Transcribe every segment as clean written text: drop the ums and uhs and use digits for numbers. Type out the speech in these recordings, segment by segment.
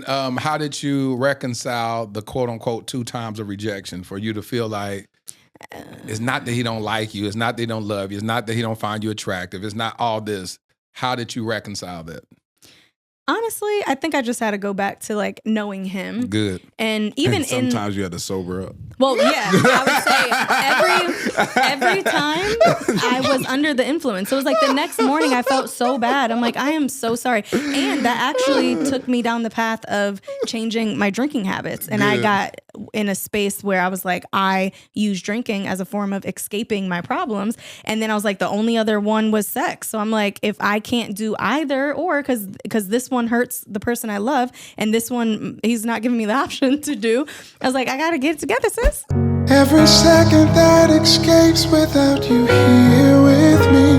how did you reconcile the quote unquote 2 times of rejection for you to feel like it's not that he don't like you, it's not that he don't love you, it's not that he don't find you attractive, it's not all this. How did you reconcile that? Honestly, I think I just had to go back to like knowing him. Good. And even sometimes you had to sober up. Well, yeah, I would say every time I was under the influence. So it was like the next morning I felt so bad. I'm like, I am so sorry. And that actually took me down the path of changing my drinking habits. And I got in a space where I was like, I use drinking as a form of escaping my problems. And then I was like, the only other one was sex. So I'm like, if I can't do either or, because this one hurts the person I love and this one he's not giving me the option to do, I was like, I gotta get it together, sis. Every second that escapes without you here with me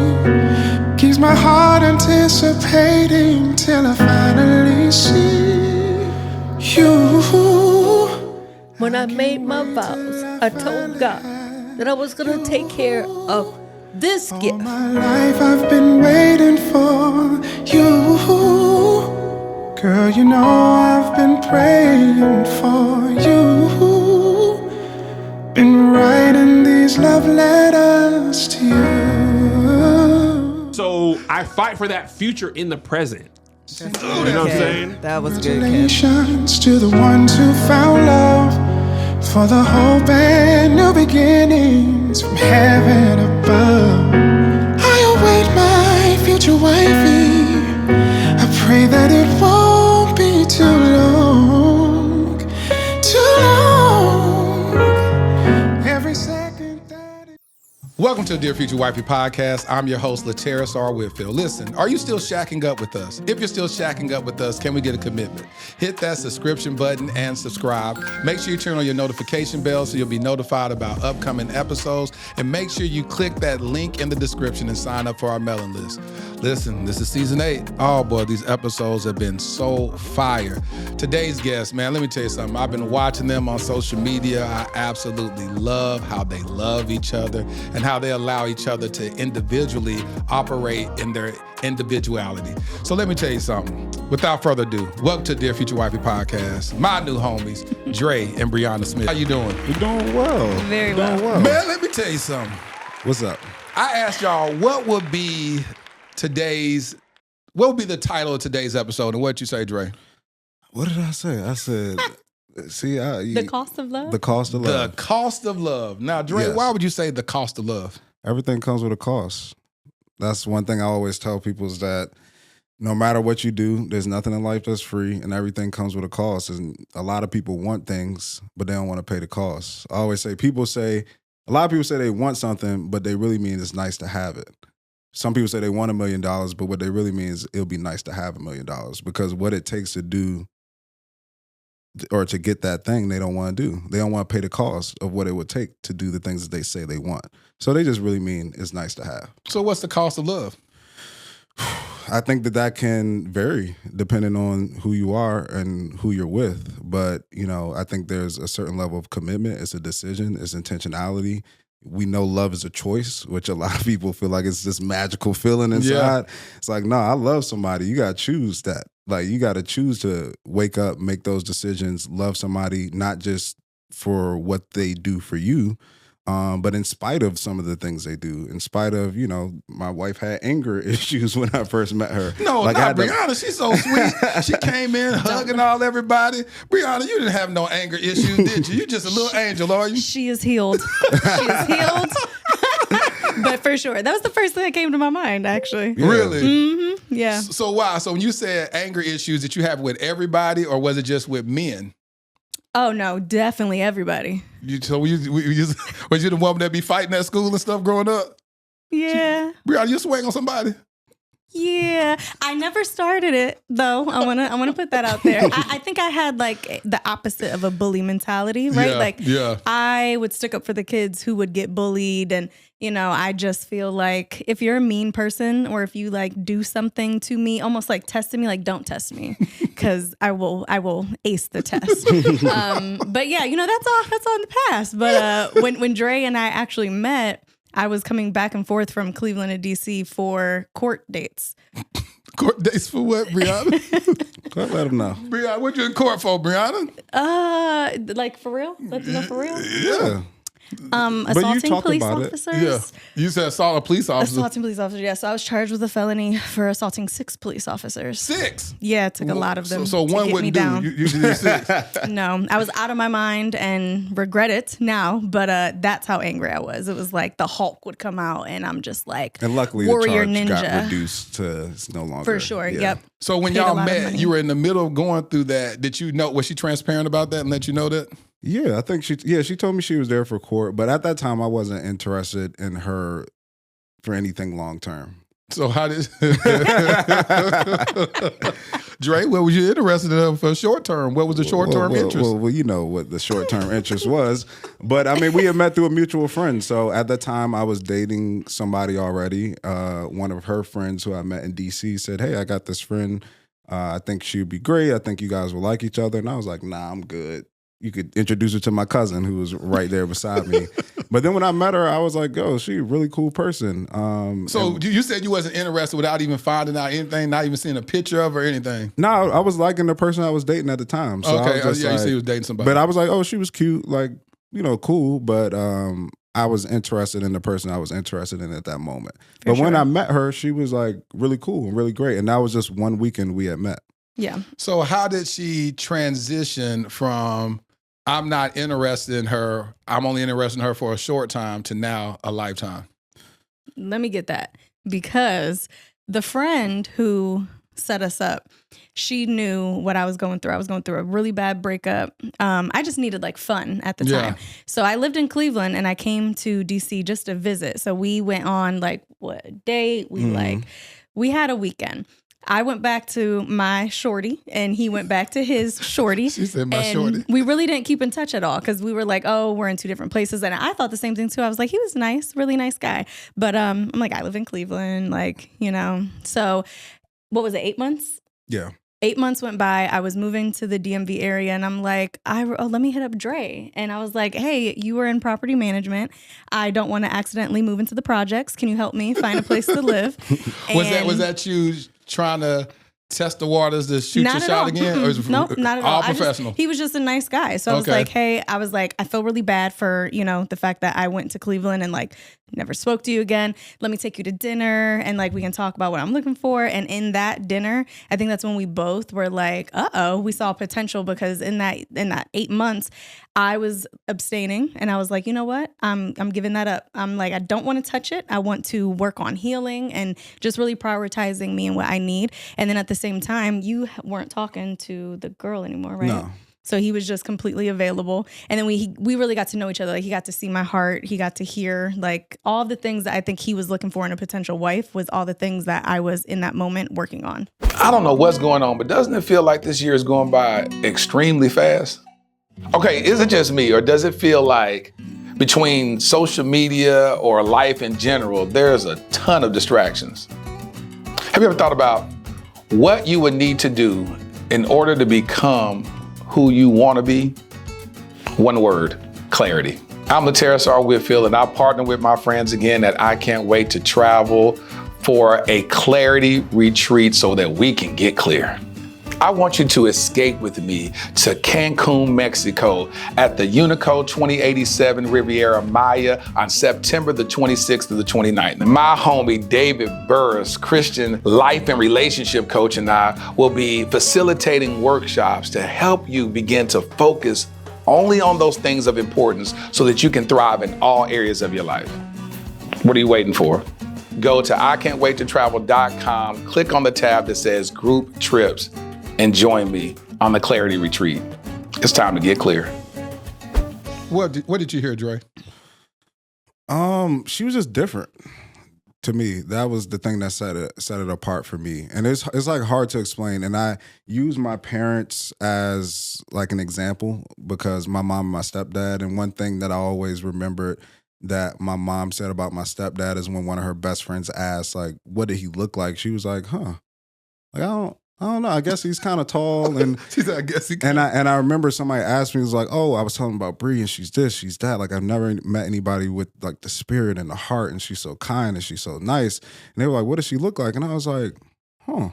keeps my heart anticipating till I finally see you. When I made my vows, I told God that I was going to take care of this gift. All my life I've been waiting for you. Girl, you know I've been praying for you. Been writing these love letters to you. So I fight for that future in the present. You know what I'm saying? That was good, Ken. Congratulations to the ones who found love, for the hope and new beginnings from heaven above. I await my future wifey. I pray that it won't be too long, too long. Every second that it... Welcome to the Dear Future Wifey podcast. I'm your host, Laterra Sar Whitfield. Listen, are you still shacking up with us? If you're still shacking up with us, can we get a commitment? Hit that subscription button and subscribe. Make sure you turn on your notification bell so you'll be notified about upcoming episodes. And make sure you click that link in the description and sign up for our mailing list. Listen, this is season 8. Oh boy, these episodes have been so fire. Today's guest, man, let me tell you something. I've been watching them on social media. I absolutely love how they love each other and how they allow each other to individually operate in their individuality. So let me tell you something. Without further ado, welcome to Dear Future Wifey podcast. My new homies, Dre and Breanna Smith. How you doing? We're doing well. Very well. Man, let me tell you something. What's up? I asked y'all what would be the title of today's episode, and what'd you say, Dre? What did I say? I said, The cost of love? The cost of love. The cost of love. Now, Dre, Yes. why would you say the cost of love? Everything comes with a cost. That's one thing I always tell people is that no matter what you do, there's nothing in life that's free, and everything comes with a cost. And a lot of people want things, but they don't want to pay the cost. I always say, a lot of people say they want something, but they really mean it's nice to have it. Some people say they want $1 million, but what they really mean is it'll be nice to have $1 million, because what it takes to do or to get that thing they don't want to do. They don't want to pay the cost of what it would take to do the things that they say they want. So they just really mean it's nice to have. So what's the cost of love? I think that can vary depending on who you are and who you're with. But, I think there's a certain level of commitment. It's a decision. It's intentionality. We know love is a choice, which a lot of people feel like it's this magical feeling inside. Yeah. It's like, no, I love somebody. You got to choose that. Like, you got to choose to wake up, make those decisions, love somebody, not just for what they do for you, but in spite of some of the things they do, in spite of, my wife had anger issues when I first met her. No, like not Breanna. She's so sweet. She came in hugging everybody. Breanna, you didn't have no anger issues, did you? You just a little angel, are you? She is healed. She is healed. But for sure, that was the first thing that came to my mind, actually. Yeah. Really? Mm-hmm. Yeah. So why? So when you said anger issues, did you have with everybody, or was it just with men? Oh no, definitely everybody. Was you the woman that be fighting at school and stuff growing up? Yeah. Breanna, you swing on somebody? Yeah, I never started it though. I wanna put that out there. I think I had like the opposite of a bully mentality, right? I would stick up for the kids who would get bullied, and I just feel like if you're a mean person or if you like do something to me, almost like testing me, like don't test me because I will ace the test. But yeah, that's all in the past. But when Dre and I actually met, I was coming back and forth from Cleveland to DC for court dates. Court dates for what, Breanna? Go ahead, let them know. Breanna, what you in court for, Breanna? Like for real? Let you know for real? Yeah. Assaulting talk police about it. officers. Yeah. You said assault a police officer. Assaulting police officers, yeah. So I was charged with a felony for assaulting 6 police officers. 6? Yeah, it took a lot of them So to one get me wouldn't do. down. You did 6. No, I was out of my mind and regret it now, but that's how angry I was. It was like the Hulk would come out and I'm just like, And luckily, warrior the charge got ninja. reduced to it's no longer. For sure, yeah. yep. So when Paid a y'all lot of met, money. you were in the middle of going through that. Did you know, was she transparent about that and let you know that? Yeah, I think she told me she was there for court, but at that time I wasn't interested in her for anything long term. So how did Dre? What was you interested in for short term? What was the short term interest? Well, you know what the short term interest was, but I mean, we had met through a mutual friend. So at that time, I was dating somebody already. One of her friends who I met in DC said, "Hey, I got this friend. I think she'd be great. I think you guys will like each other." And I was like, "Nah, I'm good. You could introduce her to my cousin who was right there beside me." But then when I met her, I was like, "Oh, she's a really cool person." So you said you wasn't interested without even finding out anything, not even seeing a picture of her or anything. No, I was liking the person I was dating at the time. So Okay, I was just you like, said you was dating somebody. but I was like, "Oh, she was cute, like cool." But I was interested in the person I was interested in at that moment. But when I met her, she was like really cool and really great, and that was just one weekend we had met. Yeah. So how did she transition from I'm not interested in her, I'm only interested in her for a short time to now a lifetime? Let me get that. Because the friend who set us up, she knew what I was going through. I was going through a really bad breakup. I just needed like fun at the time. So I lived in Cleveland and I came to DC just to visit. So we went on like a date. We had a weekend. I went back to my shorty and he went back to his shorty. She said my and shorty. We really didn't keep in touch at all because we were like, oh, we're in 2 different places. And I thought the same thing too. I was like, he was nice, really nice guy. But I'm like, I live in Cleveland, So what was it, 8 months? Yeah. 8 months went by. I was moving to the DMV area and I'm like, let me hit up Dre. And I was like, hey, you were in property management. I don't want to accidentally move into the projects. Can you help me find a place to live? Was that you trying to test the waters to shoot your shot again? Or Nope, not at all. All professional? He was just a nice guy. So I was like, hey, I feel really bad for, the fact that I went to Cleveland and like never spoke to you again. Let me take you to dinner and like we can talk about what I'm looking for. And in that dinner, I think that's when we both were like, we saw potential because in that 8 months, I was abstaining and I was like, you know what? I'm giving that up. I'm like, I don't want to touch it. I want to work on healing and just really prioritizing me and what I need. And then at the same time, you weren't talking to the girl anymore, right? No. So he was just completely available. And then we really got to know each other. Like he got to see my heart. He got to hear like all the things that I think he was looking for in a potential wife was all the things that I was in that moment working on. I don't know what's going on, but doesn't it feel like this year is going by extremely fast? Okay, is it just me or does it feel like between social media or life in general, there's a ton of distractions? Have you ever thought about what you would need to do in order to become who you want to be? One word, clarity. I'm Laterra Whitfield and I partner with my friends again at I Can't Wait to Travel for a clarity retreat so that we can get clear. I want you to escape with me to Cancun, Mexico at the Unico 2087 Riviera Maya on September the 26th to the 29th. My homie David Burris, Christian life and relationship coach, and I will be facilitating workshops to help you begin to focus only on those things of importance so that you can thrive in all areas of your life. What are you waiting for? Go to ican'twaittotravel.com, click on the tab that says Group Trips, and join me on the Clarity Retreat. It's time to get clear. What did you hear, Dre? She was just different to me. That was the thing that set it apart for me. And it's like hard to explain. And I use my parents as like an example because my mom and my stepdad. And one thing that I always remembered that my mom said about my stepdad is when one of her best friends asked, like, what did he look like? She was like, like, I don't know. I guess he's kind of tall, and She said, I guess he and I remember somebody asked me, was like, "Oh, I was telling about Bree, and she's this, she's that. Like, I've never met anybody with like the spirit and the heart, and she's so kind and she's so nice." And they were like, "What does she look like?" And I was like, "Huh."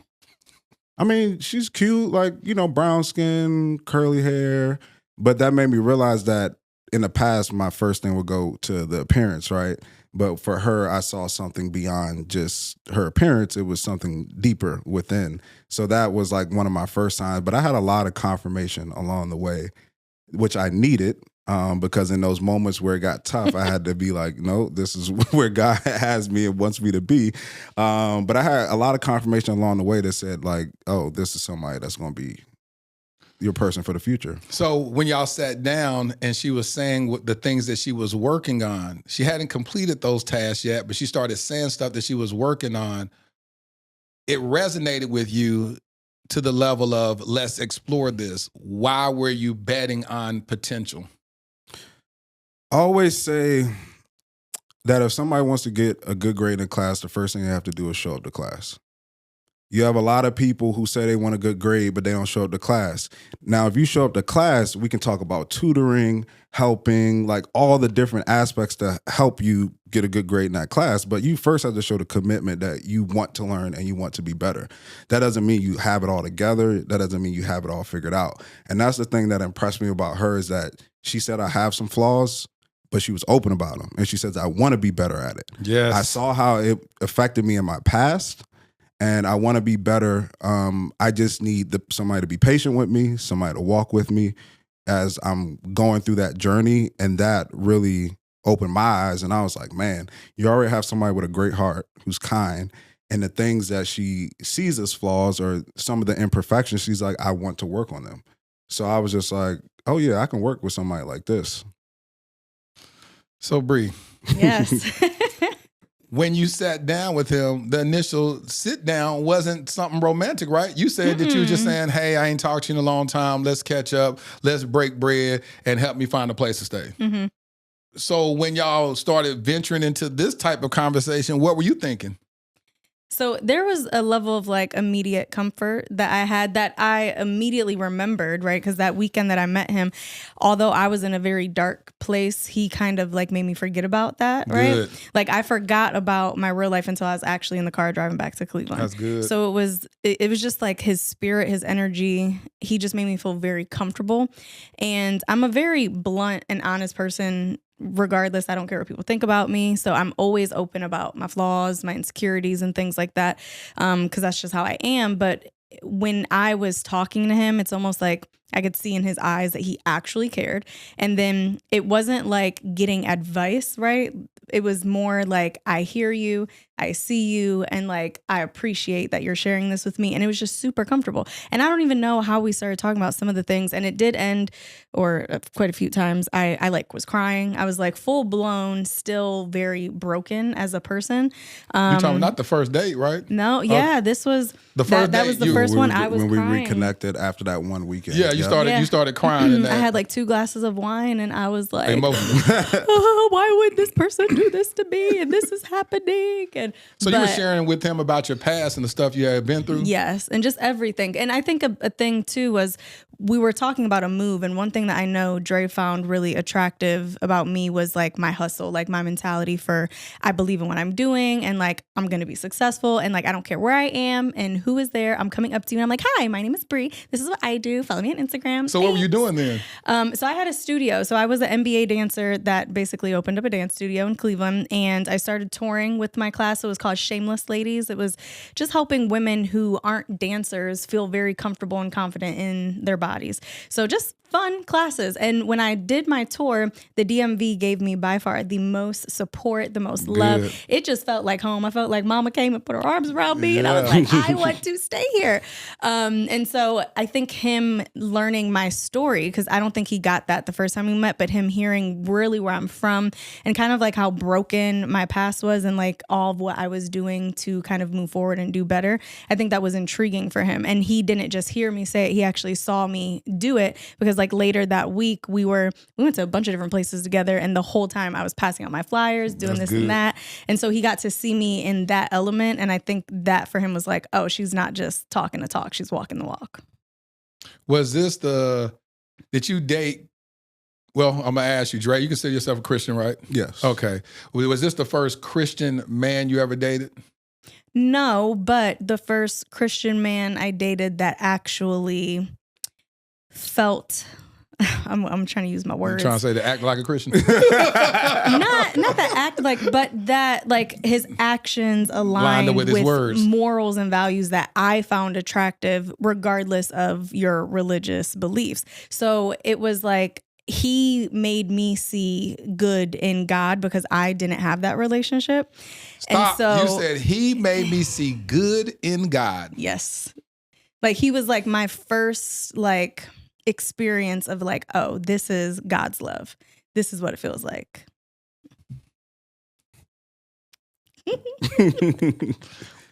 I mean, she's cute, like, brown skin, curly hair. But that made me realize that in the past, my first thing would go to the appearance, right? But for her, I saw something beyond just her appearance. It was something deeper within. So that was like one of my first signs. But I had a lot of confirmation along the way, which I needed. Because in those moments where it got tough, I had to be like, no, this is where God has me and wants me to be. But I had a lot of confirmation along the way that said like, oh, this is somebody that's going to be your person for the future. So when y'all sat down and she was saying what the things that she was working on, she hadn't completed those tasks yet, but she started saying stuff that she was working on. It resonated with you to the level of, let's explore this. Why were you betting on potential? I always say that if somebody wants to get a good grade in class, the first thing they have to do is show up to class. You have a lot of people who say they want a good grade, but they don't show up to class. Now, if you show up to class, we can talk about tutoring, helping, like all the different aspects to help you get a good grade in that class. But you first have to show the commitment that you want to learn and you want to be better. That doesn't mean you have it all together. That doesn't mean you have it all figured out. And that's the thing that impressed me about her is that she said, I have some flaws, but she was open about them. And she says, I want to be better at it. Yes. I saw how it affected me in my past. And I want to be better. I just need somebody to be patient with me, somebody to walk with me as I'm going through that journey. And that really opened my eyes. And I was like, man, you already have somebody with a great heart who's kind. And the things that she sees as flaws or some of the imperfections, she's like, I want to work on them. So I was just like, oh, yeah, I can work with somebody like this. So, Bree. Yes. When you sat down with him, the initial sit down wasn't something romantic, right? You said that you were just saying, hey, I ain't talked to you in a long time. Let's catch up. Let's break bread and help me find a place to stay. Mm-hmm. So when y'all started venturing into this type of conversation, what were you thinking? So there was a level of like immediate comfort that I had that I immediately remembered, right? Because that weekend that I met him, although I was in a very dark place, he kind of like made me forget about that, right? Good. Like I forgot about my real life until I was actually in the car driving back to Cleveland. That's good. So it was just like his spirit, his energy. He just made me feel very comfortable. And I'm a very blunt and honest person. Regardless, I don't care what people think about me. So I'm always open about my flaws, my insecurities and things like that. Because that's just how I am. But when I was talking to him, it's almost like I could see in his eyes that he actually cared. And then it wasn't like getting advice, right? It was more like, I hear you, I see you, and like, I appreciate that you're sharing this with me. And it was just super comfortable. And I don't even know how we started talking about some of the things. And it did end, or quite a few times, I like was crying. I was like full blown, still very broken as a person. You're talking not the first date, right? No, yeah, this was the first that date. Was the first one. I was when crying. we reconnected after that one weekend. Yeah, you started crying. In that. I had like 2 glasses of wine, and I was like, emotional. oh, why would this person do this to me? And this is happening. And so you were sharing with him about your past and the stuff you had been through? Yes, and just everything. And I think a thing too was we were talking about a move, and one thing that I know Dre found really attractive about me was like my hustle, like my mentality for I believe in what I'm doing, and like I'm gonna be successful, and like I don't care where I am and who is there. I'm coming up to you and I'm like, hi, my name is Bree. This is what I do. Follow me on Instagram. So what were you doing then? So I had a studio. So I was an MBA dancer that basically opened up a dance studio in Cleveland, and I started touring with my class. It was called Shameless Ladies. It was just helping women who aren't dancers feel very comfortable and confident in their bodies. So just fun classes. And when I did my tour, the DMV gave me by far the most support, the most love. It just felt like home. I felt like mama came and put her arms around me, and I was like, I want to stay here. And so I think him learning my story, because I don't think he got that the first time we met, but him hearing really where I'm from and kind of like how broken my past was and like all of what I was doing to kind of move forward and do better, I think that was intriguing for him. And he didn't just hear me say it, he actually saw me do it, because like later that week we went to a bunch of different places together, and the whole time I was passing out my flyers, doing this and that. And so he got to see me in that element, and I think that for him was like, oh, she's not just talking the talk, she's walking the walk. Was this did you date? Well, I'm gonna ask you, Dre, you consider yourself a Christian, right? Yes. Okay. Was this the first Christian man you ever dated? No, but the first Christian man I dated that actually felt. I'm trying to use my I'm words. trying to say to act like a Christian. Not that act like, but that like his actions aligned up with his words. morals and values that I found attractive, regardless of your religious beliefs. So it was like he made me see good in God because I didn't have that relationship. Stop. And so You said he made me see good in God. yes, like he was like my first like experience of like, oh, this is God's love. This is what it feels like.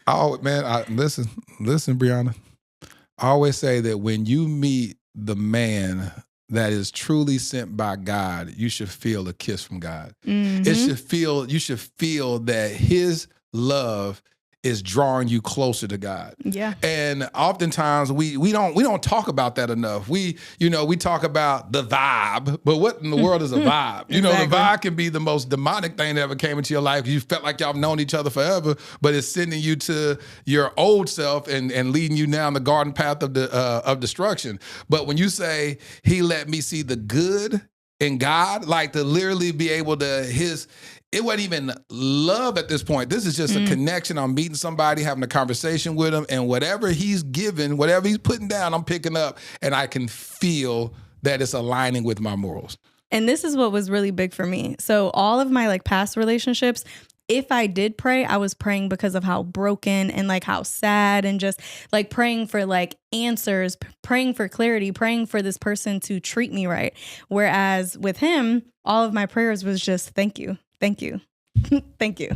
Oh man, listen, Breanna. I always say that when you meet the man that is truly sent by God, you should feel a kiss from God. Mm-hmm. You should feel that his love is drawing you closer to God. Yeah. And oftentimes we don't talk about that enough. We talk about the vibe, but what in the world is a vibe? You know, the Exactly. vibe can be the most demonic thing that ever came into your life. You felt like y'all have known each other forever, but it's sending you to your old self and leading you down the garden path of destruction. But when you say he let me see the good in God, like to literally be able to it wasn't even love at this point. This is just a connection. I'm meeting somebody, having a conversation with him, and whatever he's giving, whatever he's putting down, I'm picking up, and I can feel that it's aligning with my morals. And this is what was really big for me. So all of my like past relationships, if I did pray, I was praying because of how broken and like how sad and just like praying for like answers, praying for clarity, praying for this person to treat me right. Whereas with him, all of my prayers was just thank you. Thank you. Thank you.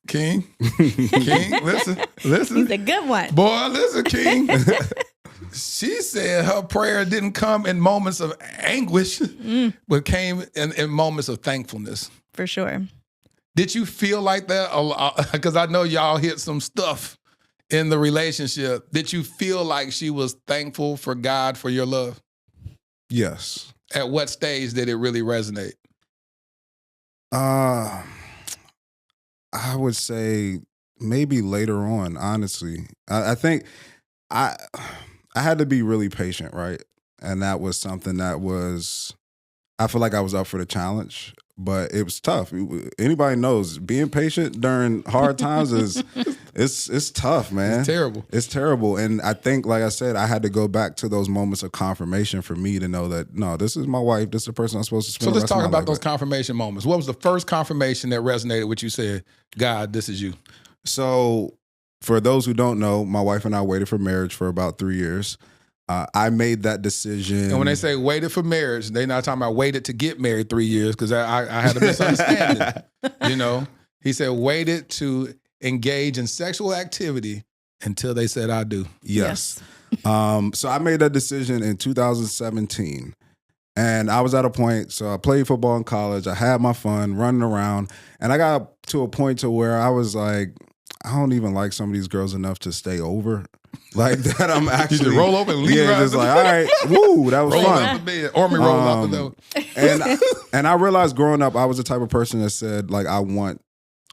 King, listen. He's a good one. Boy, listen, King. She said her prayer didn't come in moments of anguish, but came in moments of thankfulness. For sure. Did you feel like that? Because I know y'all hit some stuff in the relationship. Did you feel like she was thankful for God for your love? Yes. At what stage did it really resonate? I would say maybe later on, honestly. I think I had to be really patient, right? And that was something that I feel like I was up for the challenge, but it was tough. Anybody knows being patient during hard times it's tough, man. It's terrible. It's terrible. And I think, like I said, I had to go back to those moments of confirmation for me to know that, no, this is my wife. This is the person I'm supposed to spend So the let's rest of talk my about life those with. confirmation moments. What was the first confirmation that resonated with you said, God, this is you? So for those who don't know, my wife and I waited for marriage for about 3 years. I made that decision. And when they say waited for marriage, they're not talking about waited to get married 3 years, because I had a misunderstanding. You know, he said waited to engage in sexual activity until they said I do. Yes. So I made that decision in 2017. And I was at a point, so I played football in college. I had my fun running around. And I got to a point to where I was like, I don't even like some of these girls enough to stay over. Like that I'm actually... You just roll over and leave. Yeah, just like, all right, woo, that was roll fun. off the bed. Or me roll off the door. And I realized growing up, I was the type of person that said, like, I want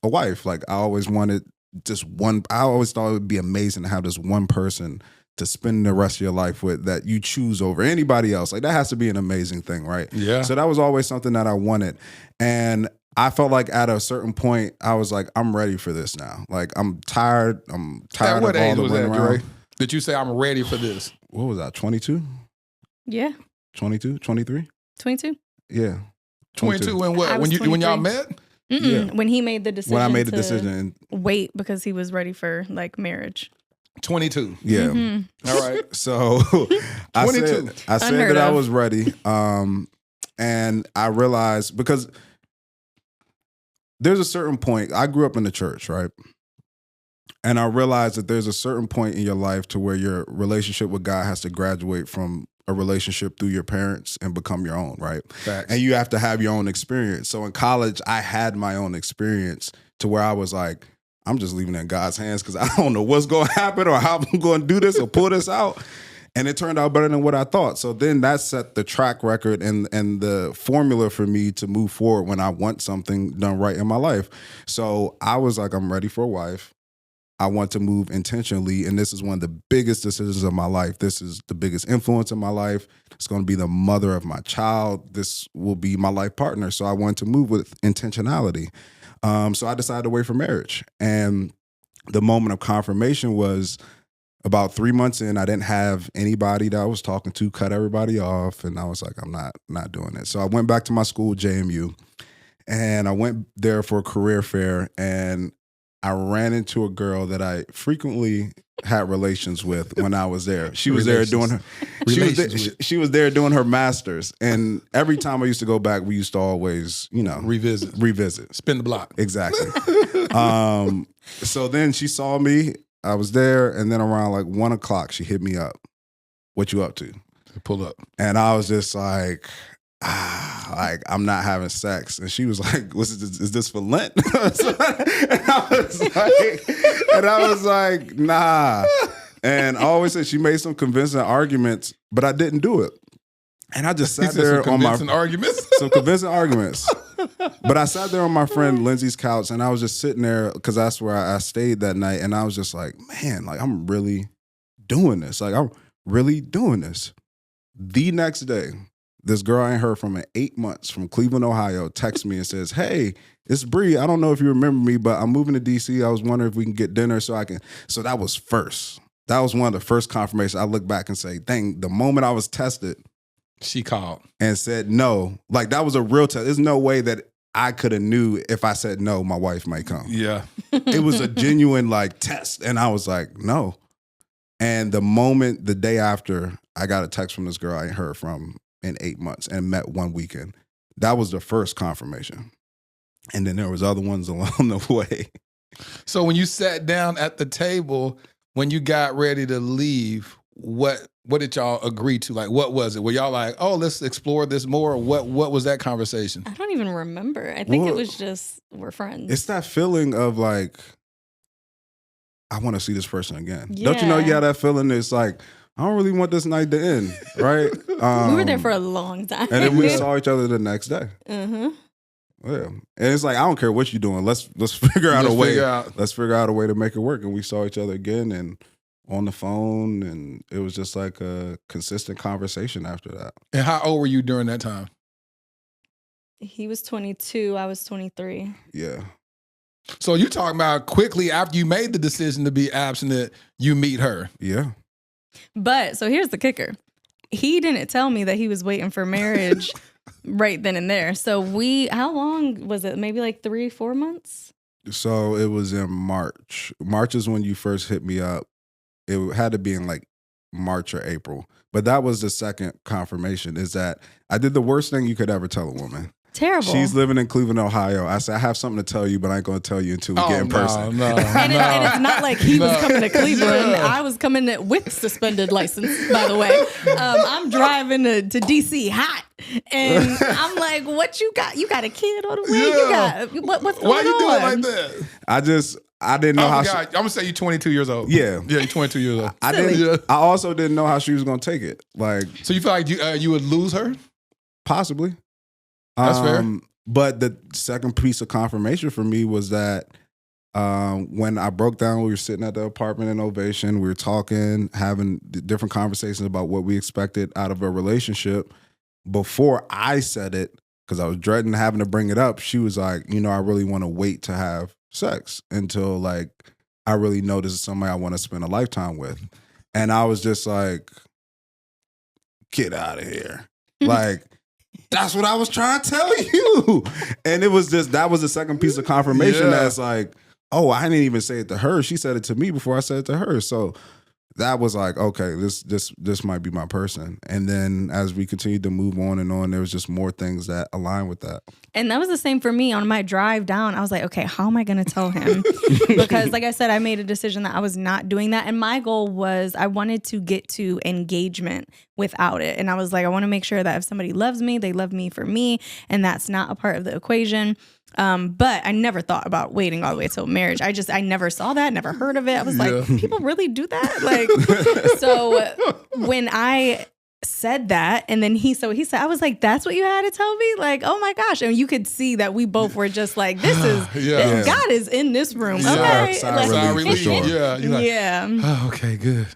a wife. Like, I always wanted just one. I always thought it would be amazing to have this one person to spend the rest of your life with that you choose over anybody else. Like, that has to be an amazing thing, right? Yeah. So that was always something that I wanted. And I felt like at a certain point, I was like, I'm ready for this now. Like, I'm tired. I'm tired At what of all age the was running that, around. Dre? Did you say I'm ready for this? What was that, 22? Yeah. 22? 23? 22. Yeah. 22 when I what? was When y'all 23. met? Yeah. When he made the decision When I made the to decision. wait because he was ready for like marriage. 22. Yeah. Mm-hmm. All right. So I 22. said Unheard that I of. was ready. And I realized, because there's a certain point, I grew up in the church, right? And I realized that there's a certain point in your life to where your relationship with God has to graduate from a relationship through your parents and become your own, right? Facts. And you have to have your own experience. So in college, I had my own experience to where I was like, I'm just leaving it in God's hands because I don't know what's going to happen or how I'm going to do this or pull this out. And it turned out better than what I thought. So then that set the track record and the formula for me to move forward when I want something done right in my life. So I was like, I'm ready for a wife. I want to move intentionally, and this is one of the biggest decisions of my life. This is the biggest influence in my life. It's going to be the mother of my child. This will be my life partner. So I want to move with intentionality. So I decided to wait for marriage. And the moment of confirmation was about 3 months in. I didn't have anybody that I was talking to, cut everybody off. And I was like, I'm not doing it. So I went back to my school, JMU, and I went there for a career fair, and I ran into a girl that I frequently had relations with when I was there. She was there doing her she was there doing her master's. And every time I used to go back, we used to always, revisit. Spin the block. Exactly. So then she saw me. I was there, and then around like 1 o'clock, she hit me up. What you up to? Pull up. And I was just like, I'm not having sex. And she was like, is this for Lent? And I was like, nah. And I always said she made some convincing arguments, but I didn't do it. And I just sat there on my arguments. Some convincing arguments. But I sat there on my friend Lindsay's couch, and I was just sitting there because that's where I stayed that night. And I was just like, man, like I'm really doing this. Like I'm really doing this. The next day, this girl I ain't heard from in 8 months from Cleveland, Ohio, texts me and says, hey, it's Bree. I don't know if you remember me, but I'm moving to DC. I was wondering if we can get dinner so that was first. That was one of the first confirmations. I look back and say, dang, the moment I was tested, she called and said no. Like that was a real test. There's no way that I could have knew if I said no, my wife might come. Yeah. It was a genuine like test. And I was like, no. And the day after, I got a text from this girl I ain't heard from in 8 months and met one weekend. That was the first confirmation. And then there was other ones along the way. So when you sat down at the table, when you got ready to leave, what did y'all agree to? Like, what was it? Were y'all like, oh, let's explore this more? What was that conversation? I don't even remember. I think it was just, we're friends. It's that feeling of like, I want to see this person again. Yeah. Don't you know you have that feeling? It's like, I don't really want this night to end, right? We were there for a long time. And then we saw each other the next day. Mm-hmm. Yeah. And it's like, I don't care what you're doing. Let's figure out a way. Let's figure out a way to make it work. And we saw each other again and on the phone, and it was just like a consistent conversation after that. And how old were you during that time? He was 22. I was 23. Yeah. So you talking about quickly after you made the decision to be abstinent, you meet her. Yeah. But so here's the kicker. He didn't tell me that he was waiting for marriage right then and there. So how long was it? Maybe like 3-4 months? So it was in March. March is when you first hit me up. It had to be in like March or April. But that was the second confirmation, is that I did the worst thing you could ever tell a woman. Terrible. She's living in Cleveland, Ohio. I said, I have something to tell you, but I ain't going to tell you until we get in person. No, and it's not like he was coming to Cleveland. I was coming with suspended license, by the way. I'm driving to DC hot. And I'm like, what you got? You got a kid on the way? Yeah. You got what's going on? Why you doing like that? I didn't know how I'm gonna say you're 22 years old. Yeah. Yeah, you're 22 years old. I also didn't know how she was gonna take it. Like, so you feel like you would lose her? Possibly. That's fair. But the second piece of confirmation for me was that when I broke down, we were sitting at the apartment in Ovation. We were talking, having different conversations about what we expected out of a relationship. Before I said it, because I was dreading having to bring it up, she was like, I really want to wait to have sex until like I really know this is somebody I want to spend a lifetime with. And I was just like, get out of here. Like, that's what I was trying to tell you. And it was just, that was the second piece of confirmation that's like, oh, I didn't even say it to her. She said it to me before I said it to her. So that was like, okay, this might be my person. And then as we continued to move on, there was just more things that align with that. And that was the same for me on my drive down. I was like, okay, how am I going to tell him? Because like I said, I made a decision that I was not doing that. And my goal was I wanted to get to engagement without it. And I was like, I want to make sure that if somebody loves me, they love me for me. And that's not a part of the equation. But I never thought about waiting all the way till marriage. I never saw that, never heard of it. I was like, people really do that? Like, so when I said that, and then he said, I was like, that's what you had to tell me? Like, oh my gosh. And you could see that we both were just like, this is God is in this room. Okay. Sigh relief, for sure. Yeah. You're like, Yeah. oh, okay, good.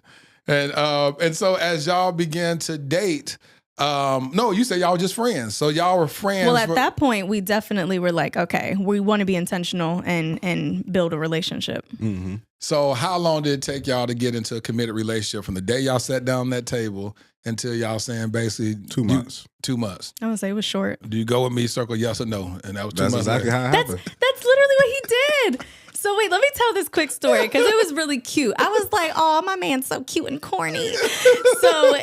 And so as y'all began to date, no, you said y'all were just friends. So y'all were friends. Well, at that point, we definitely were like, okay, we want to be intentional and build a relationship. Mm-hmm. So how long did it take y'all to get into a committed relationship from the day y'all sat down that table until y'all saying basically 2 months? 2 months. I would say it was short. Do you go with me, circle yes or no? And that was 2 months. That's exactly how it happened. That's literally what he did. So wait, let me tell this quick story because it was really cute. I was like, oh, my man's so cute and corny. So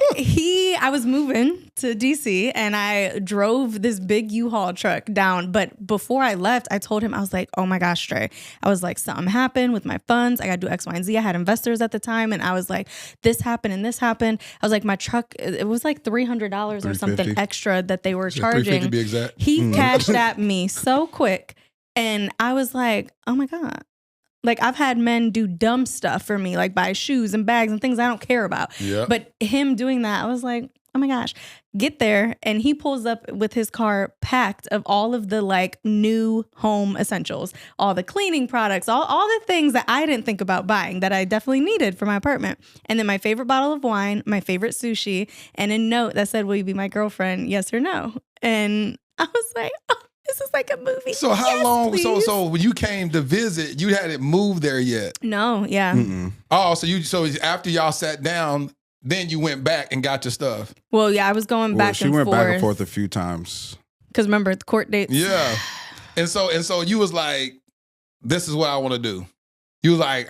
I was moving to DC and I drove this big U-Haul truck down. But before I left, I told him, I was like, oh my gosh, Dre. I was like, something happened with my funds. I got to do X, Y, and Z. I had investors at the time. And I was like, this happened and this happened. I was like, my truck, it was like $300 or something extra that they were charging. $350 to be exact. He cashed at me so quick. And I was like, oh my God. Like, I've had men do dumb stuff for me, like buy shoes and bags and things I don't care about. Yeah. But him doing that, I was like, oh my gosh. Get there, and he pulls up with his car packed of all of the like new home essentials, all the cleaning products, all the things that I didn't think about buying that I definitely needed for my apartment. And then my favorite bottle of wine, my favorite sushi, and a note that said, will you be my girlfriend? Yes or no? And I was like, oh. This is like a movie. So how long? Please. So when you came to visit, you hadn't moved there yet. No, yeah. Mm-mm. Oh, so after y'all sat down, then you went back and got your stuff. Well, yeah, I was going back She and went forth. back and forth a few times. Because remember the court dates. Yeah. And so you was like, this is what I want to do. You was like,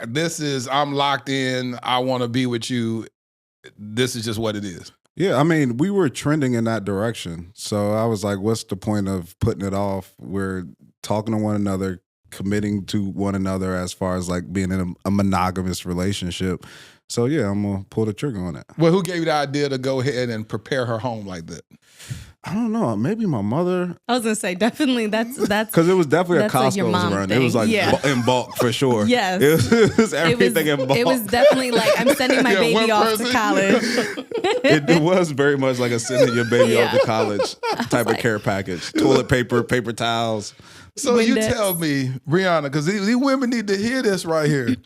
I'm locked in. I want to be with you. This is just what it is. Yeah, I mean, we were trending in that direction. So I was like, what's the point of putting it off? We're talking to one another, committing to one another as far as like being in a monogamous relationship. So yeah, I'm going to pull the trigger on it. Well, who gave you the idea to go ahead and prepare her home like that? I don't know. Maybe my mother. I was gonna say definitely that's because it was definitely a like your Costco's mom run. thing. It was like Yeah. in bulk for sure. Yes. It was everything in bulk. It was definitely like I'm sending my Yeah, one baby off person. to college. It was very much like a sending your baby off to Yeah. college type of care package. Toilet paper, paper towels. So you Windex. tell me, Breanna, because these women need to hear this right here.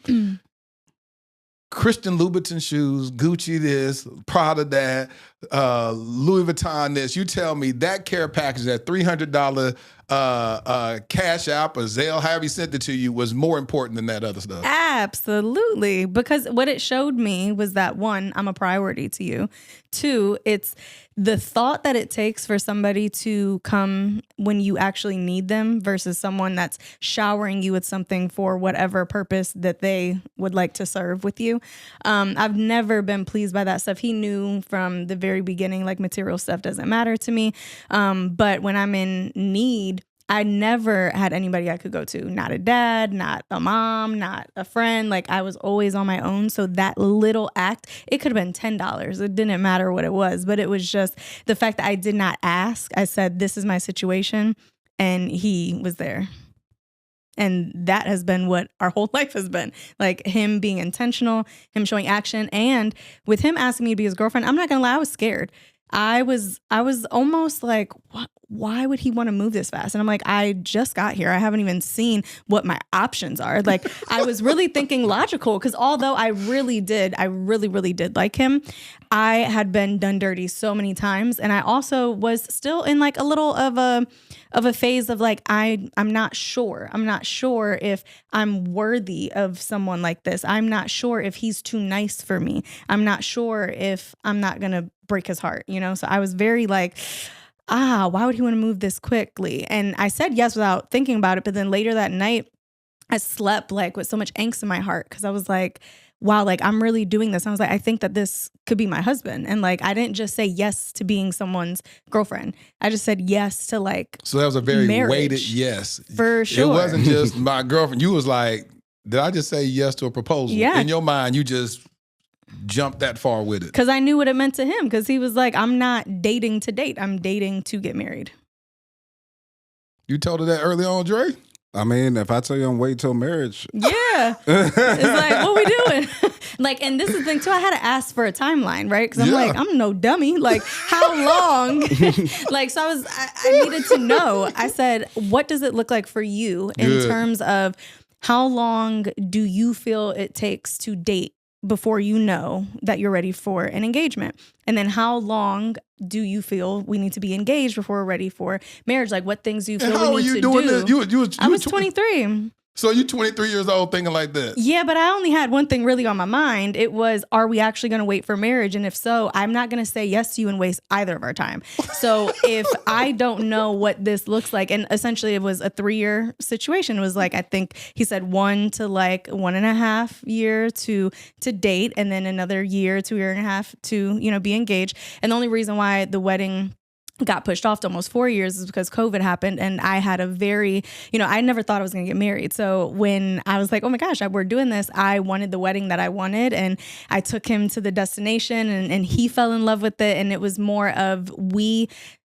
Christian Louboutin shoes, Gucci this, Prada that, Louis Vuitton this. You tell me that care package, that $300 Cash App or Zelle, however he sent it to you, was more important than that other stuff. Absolutely. Because what it showed me was that, one, I'm a priority to you. Two, it's the thought that it takes for somebody to come when you actually need them versus someone that's showering you with something for whatever purpose that they would like to serve with you. I've never been pleased by that stuff. He knew from the very beginning, like, material stuff doesn't matter to me. But when I'm in need, I never had anybody I could go to. Not a dad, not a mom, not a friend. Like, I was always on my own. So that little act, it could have been $10. It didn't matter what it was. But it was just the fact that I did not ask. I said, this is my situation. And he was there. And that has been what our whole life has been. Like, him being intentional, him showing action. And with him asking me to be his girlfriend, I'm not going to lie, I was scared. I was almost like, what? Why would he want to move this fast? And I'm like, I just got here. I haven't even seen what my options are. Like, I was really thinking logical because although I really did like him, I had been done dirty so many times. And I also was still in like a little of a phase of like, I'm not sure. I'm not sure if I'm worthy of someone like this. I'm not sure if he's too nice for me. I'm not sure if I'm not going to break his heart, you know? So I was very like, why would he want to move this quickly? And I said yes without thinking about it. But then later that night, I slept like with so much angst in my heart because I was like, wow, like, I'm really doing this. And I was like, I think that this could be my husband. And like, I didn't just say yes to being someone's girlfriend. I just said yes to like, so that was a very marriage. weighted yes. For sure. It wasn't just my girlfriend. You was like, did I just say yes to a proposal? Yeah. In your mind, you just jumped that far with it. Because I knew what it meant to him. Because he was like, I'm not dating to date. I'm dating to get married. You told her that early on, Dre? I mean, if I tell you I'm waiting till marriage, Yeah. It's like, what we doing? Like, and this is the thing too, I had to ask for a timeline, right? Because I'm like, I'm no dummy. Like, how long? Like, so I needed to know. I said, what does it look like for you in terms of how long do you feel it takes to date before you know that you're ready for an engagement? And then how long do you feel we need to be engaged before we're ready for marriage? Like, what things do you feel we need to do? I was 23. So you 23 years old thinking like that? Yeah, but I only had one thing really on my mind. It was, are we actually going to wait for marriage? And if so, I'm not going to say yes to you and waste either of our time. So if I don't know what this looks like, and essentially it was a 3-year situation. It was like, I think he said 1 to like 1.5 year to date, and then another year, 2.5 years to, be engaged. And the only reason why the wedding got pushed off to almost 4 years is because COVID happened, and I had a very, I never thought I was going to get married. So when I was like, oh my gosh, we're doing this, I wanted the wedding that I wanted, and I took him to the destination, and he fell in love with it. And it was more of,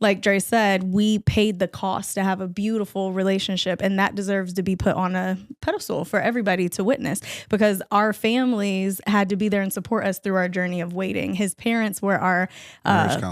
like Dre said, we paid the cost to have a beautiful relationship, and that deserves to be put on a pedestal for everybody to witness, because our families had to be there and support us through our journey of waiting. His parents were our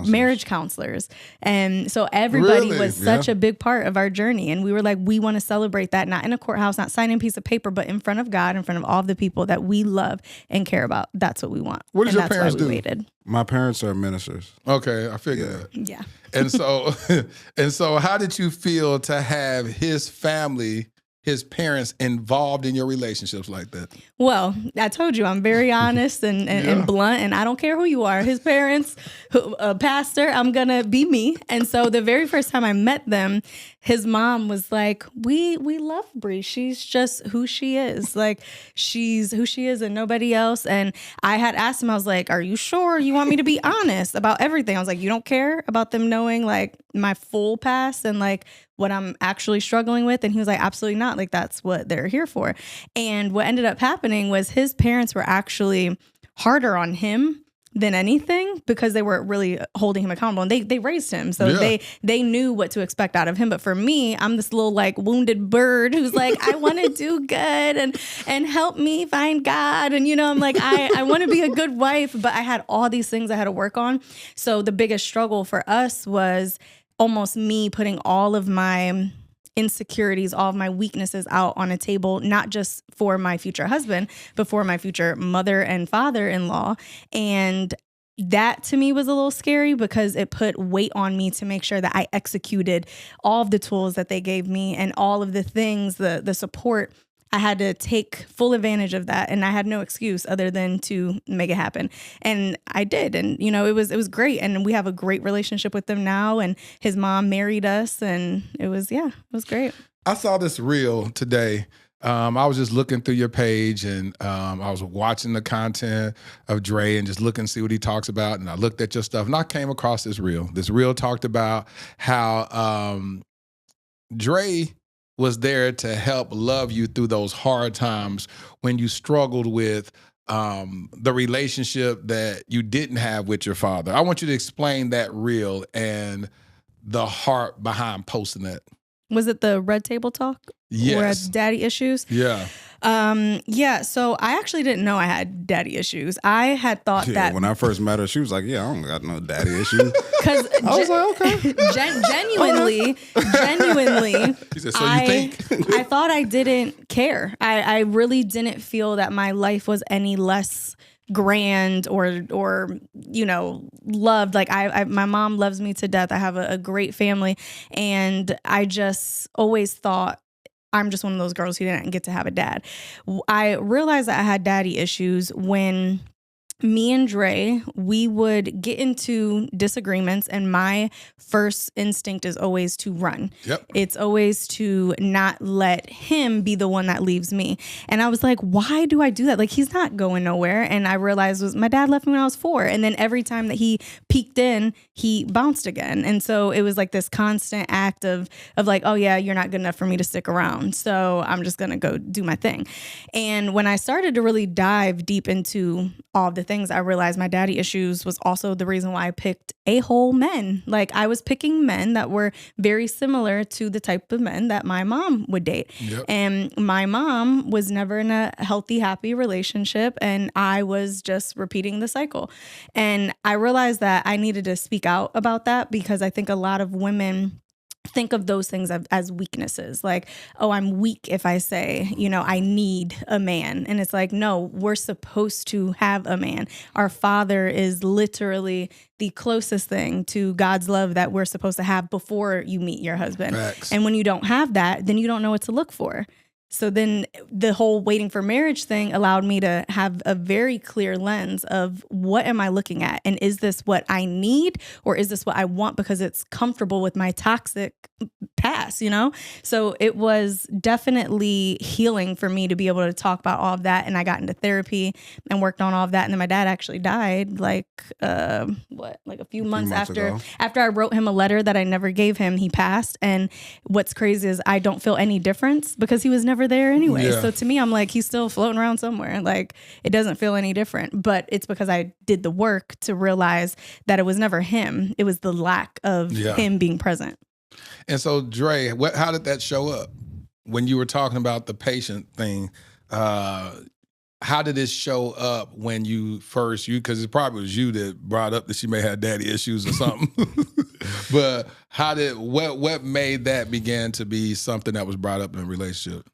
marriage counselors. And so everybody was such a big part of our journey. And we were like, we want to celebrate that, not in a courthouse, not signing a piece of paper, but in front of God, in front of all of the people that we love and care about. That's what we want. What did your parents do? Waited. My parents are ministers. Okay, I figured that. Yeah. And so how did you feel to have his family, his parents involved in your relationships like that? Well, I told you I'm very honest and blunt, and I don't care who you are. His parents, a pastor, I'm going to be me. And so the very first time I met them, his mom was like, we love Bree. She's just who she is. Like, she's who she is and nobody else. And I had asked him, I was like, are you sure you want me to be honest about everything? I was like, you don't care about them knowing like my full past and like what I'm actually struggling with? And he was like, absolutely not. Like, that's what they're here for. And what ended up happening was his parents were actually harder on him than anything, because they were really holding him accountable, and they raised him. So they knew what to expect out of him. But for me, I'm this little like wounded bird who's like, I want to do good and help me find God. And, I'm like, I want to be a good wife, but I had all these things I had to work on. So the biggest struggle for us was almost me putting all of my insecurities, all of my weaknesses out on a table, not just for my future husband, but for my future mother and father-in-law. And that to me was a little scary, because it put weight on me to make sure that I executed all of the tools that they gave me and all of the things, the support. I had to take full advantage of that, and I had no excuse other than to make it happen. And I did. And, it was great. And we have a great relationship with them now. And his mom married us, and it was great. I saw this reel today. I was just looking through your page, and I was watching the content of Dre and just looking to see what he talks about. And I looked at your stuff, and I came across this reel. This reel talked about how Dre was there to help love you through those hard times when you struggled with the relationship that you didn't have with your father. I want you to explain that reel and the heart behind posting that. Was it the Red Table Talk? Yes. Where I had daddy issues? Yeah. So I actually didn't know I had daddy issues. I had thought that when I first met her, she was like, yeah, I don't got no daddy issues. Because I was like, okay. Genuinely, He said, so you think? I thought I didn't care. I really didn't feel that my life was any less grand or loved. Like my mom loves me to death. I have a great family, and I just always thought I'm just one of those girls who didn't get to have a dad. I realized that I had daddy issues when me and Dre, we would get into disagreements, and my first instinct is always to run. Yep. It's always to not let him be the one that leaves me. And I was like, why do I do that? Like, he's not going nowhere. And I realized was my dad left me when I was 4. And then every time that he peeked in, he bounced again. And so it was like this constant act of like, oh yeah, you're not good enough for me to stick around. So I'm just going to go do my thing. And when I started to really dive deep into all of the things things, I realized my daddy issues was also the reason why I picked a-hole men. Like, I was picking men that were very similar to the type of men that my mom would date. Yep. And my mom was never in a healthy, happy relationship, and I was just repeating the cycle. And I realized that I needed to speak out about that, because I think a lot of women think of those things as weaknesses. Like, oh, I'm weak if I say, I need a man. And it's like, no, we're supposed to have a man. Our father is literally the closest thing to God's love that we're supposed to have before you meet your husband. Facts. And when you don't have that, then you don't know what to look for. So then the whole waiting for marriage thing allowed me to have a very clear lens of, what am I looking at? And is this what I need, or is this what I want because it's comfortable with my toxic past, So it was definitely healing for me to be able to talk about all of that. And I got into therapy and worked on all of that. And then my dad actually died like a few months after I wrote him a letter that I never gave him. He passed. And what's crazy is I don't feel any difference because he was never there anyway. Yeah. So to me, I'm like, he's still floating around somewhere. Like, it doesn't feel any different, but it's because I did the work to realize that it was never him. It was the lack of him being present. And so, Dre, how did that show up when you were talking about the patient thing? How did it show up when you first, because it probably was you that brought up that she may have daddy issues or something. But what made that begin to be something that was brought up in a relationship?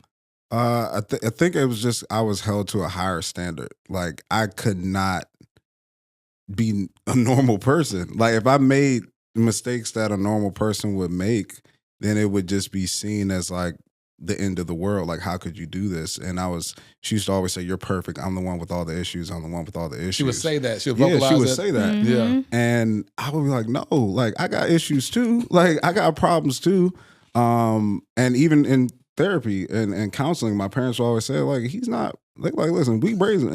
I think it was just, I was held to a higher standard. Like, I could not be a normal person. Like, if I made mistakes that a normal person would make, then it would just be seen as like the end of the world. Like, how could you do this? And she used to always say, you're perfect. I'm the one with all the issues. I'm the one with all the issues. She would say that. She would vocalize she would it. say that. Mm-hmm. Yeah. And I would be like, no, like, I got issues too. Like, I got problems too. And even in therapy and counseling, my parents would always say, like, he's not, like, listen, we brazen.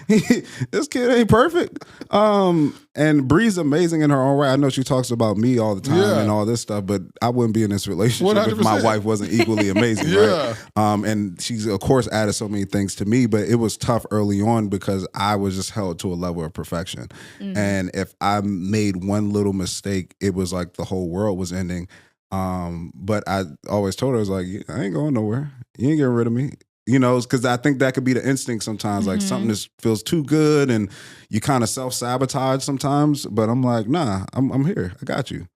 This kid ain't perfect. And Bree's amazing in her own way. I know she talks about me all the time and all this stuff, but I wouldn't be in this relationship 100%. if my wife wasn't equally amazing, Yeah. right? And she's, of course, added so many things to me, but it was tough early on because I was just held to a level of perfection. Mm-hmm. And if I made one little mistake, it was like the whole world was ending. But I always told her, I was like, I ain't going nowhere. You ain't getting rid of me. Because I think that could be the instinct sometimes, like something just feels too good and you kind of self-sabotage sometimes. But I'm like, nah, I'm here. I got you.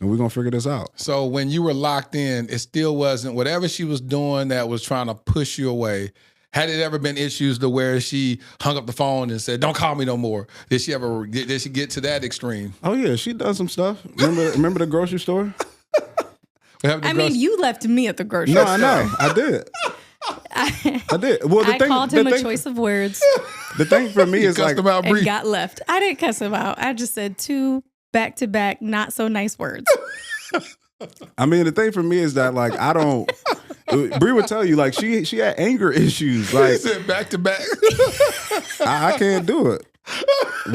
And we're going to figure this out. So when you were locked in, it still wasn't, whatever she was doing that was trying to push you away, had it ever been issues to where she hung up the phone and said, don't call me no more? Did she get to that extreme? Oh, yeah. She does some stuff. Remember the grocery store? You left me at the grocery store. No, I know. I did. I did. Well, I called him a choice of words. The thing for me is like, and got left. I didn't cuss him out. I just said 2 back-to-back not so nice words. I mean, the thing for me is that, like, I don't. Bree would tell you, like, she had anger issues. Like, he said back to back. I can't do it. I'm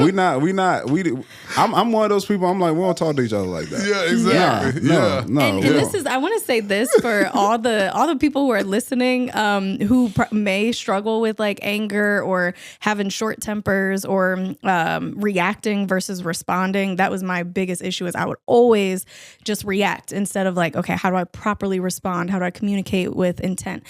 one of those people. I'm like, we don't talk to each other like that. Yeah, exactly. No. And this is, I want to say this for all the people who are listening, who may struggle with like anger or having short tempers or reacting versus responding. That was my biggest issue. Is I would always just react instead of like, okay, how do I properly respond? How do I communicate with intent?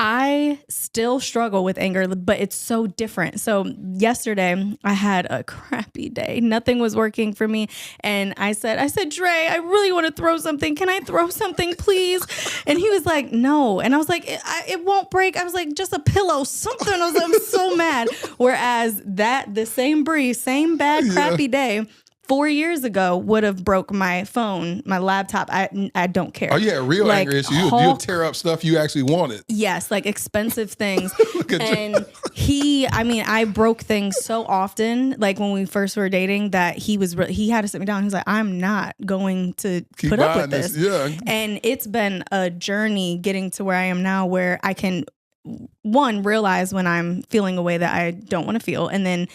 I still struggle with anger, but it's so different. So yesterday I had a crappy day. Nothing was working for me. And I said, Dre, I really want to throw something. Can I throw something, please? And he was like, no. And I was like, it won't break. I was like, just a pillow, something. I was like, I'm so mad. Whereas the same Bree, same bad, crappy day, 4 years ago would have broke my phone, my laptop. I don't care. Oh, yeah, real like, anger issue. You'll tear up stuff you actually wanted. Yes, like expensive things. And I broke things so often, like when we first were dating, that he had to sit me down. He was like, I'm not going to put up with this. Yeah. And it's been a journey getting to where I am now, where I can, one, realize when I'm feeling a way that I don't want to feel, and then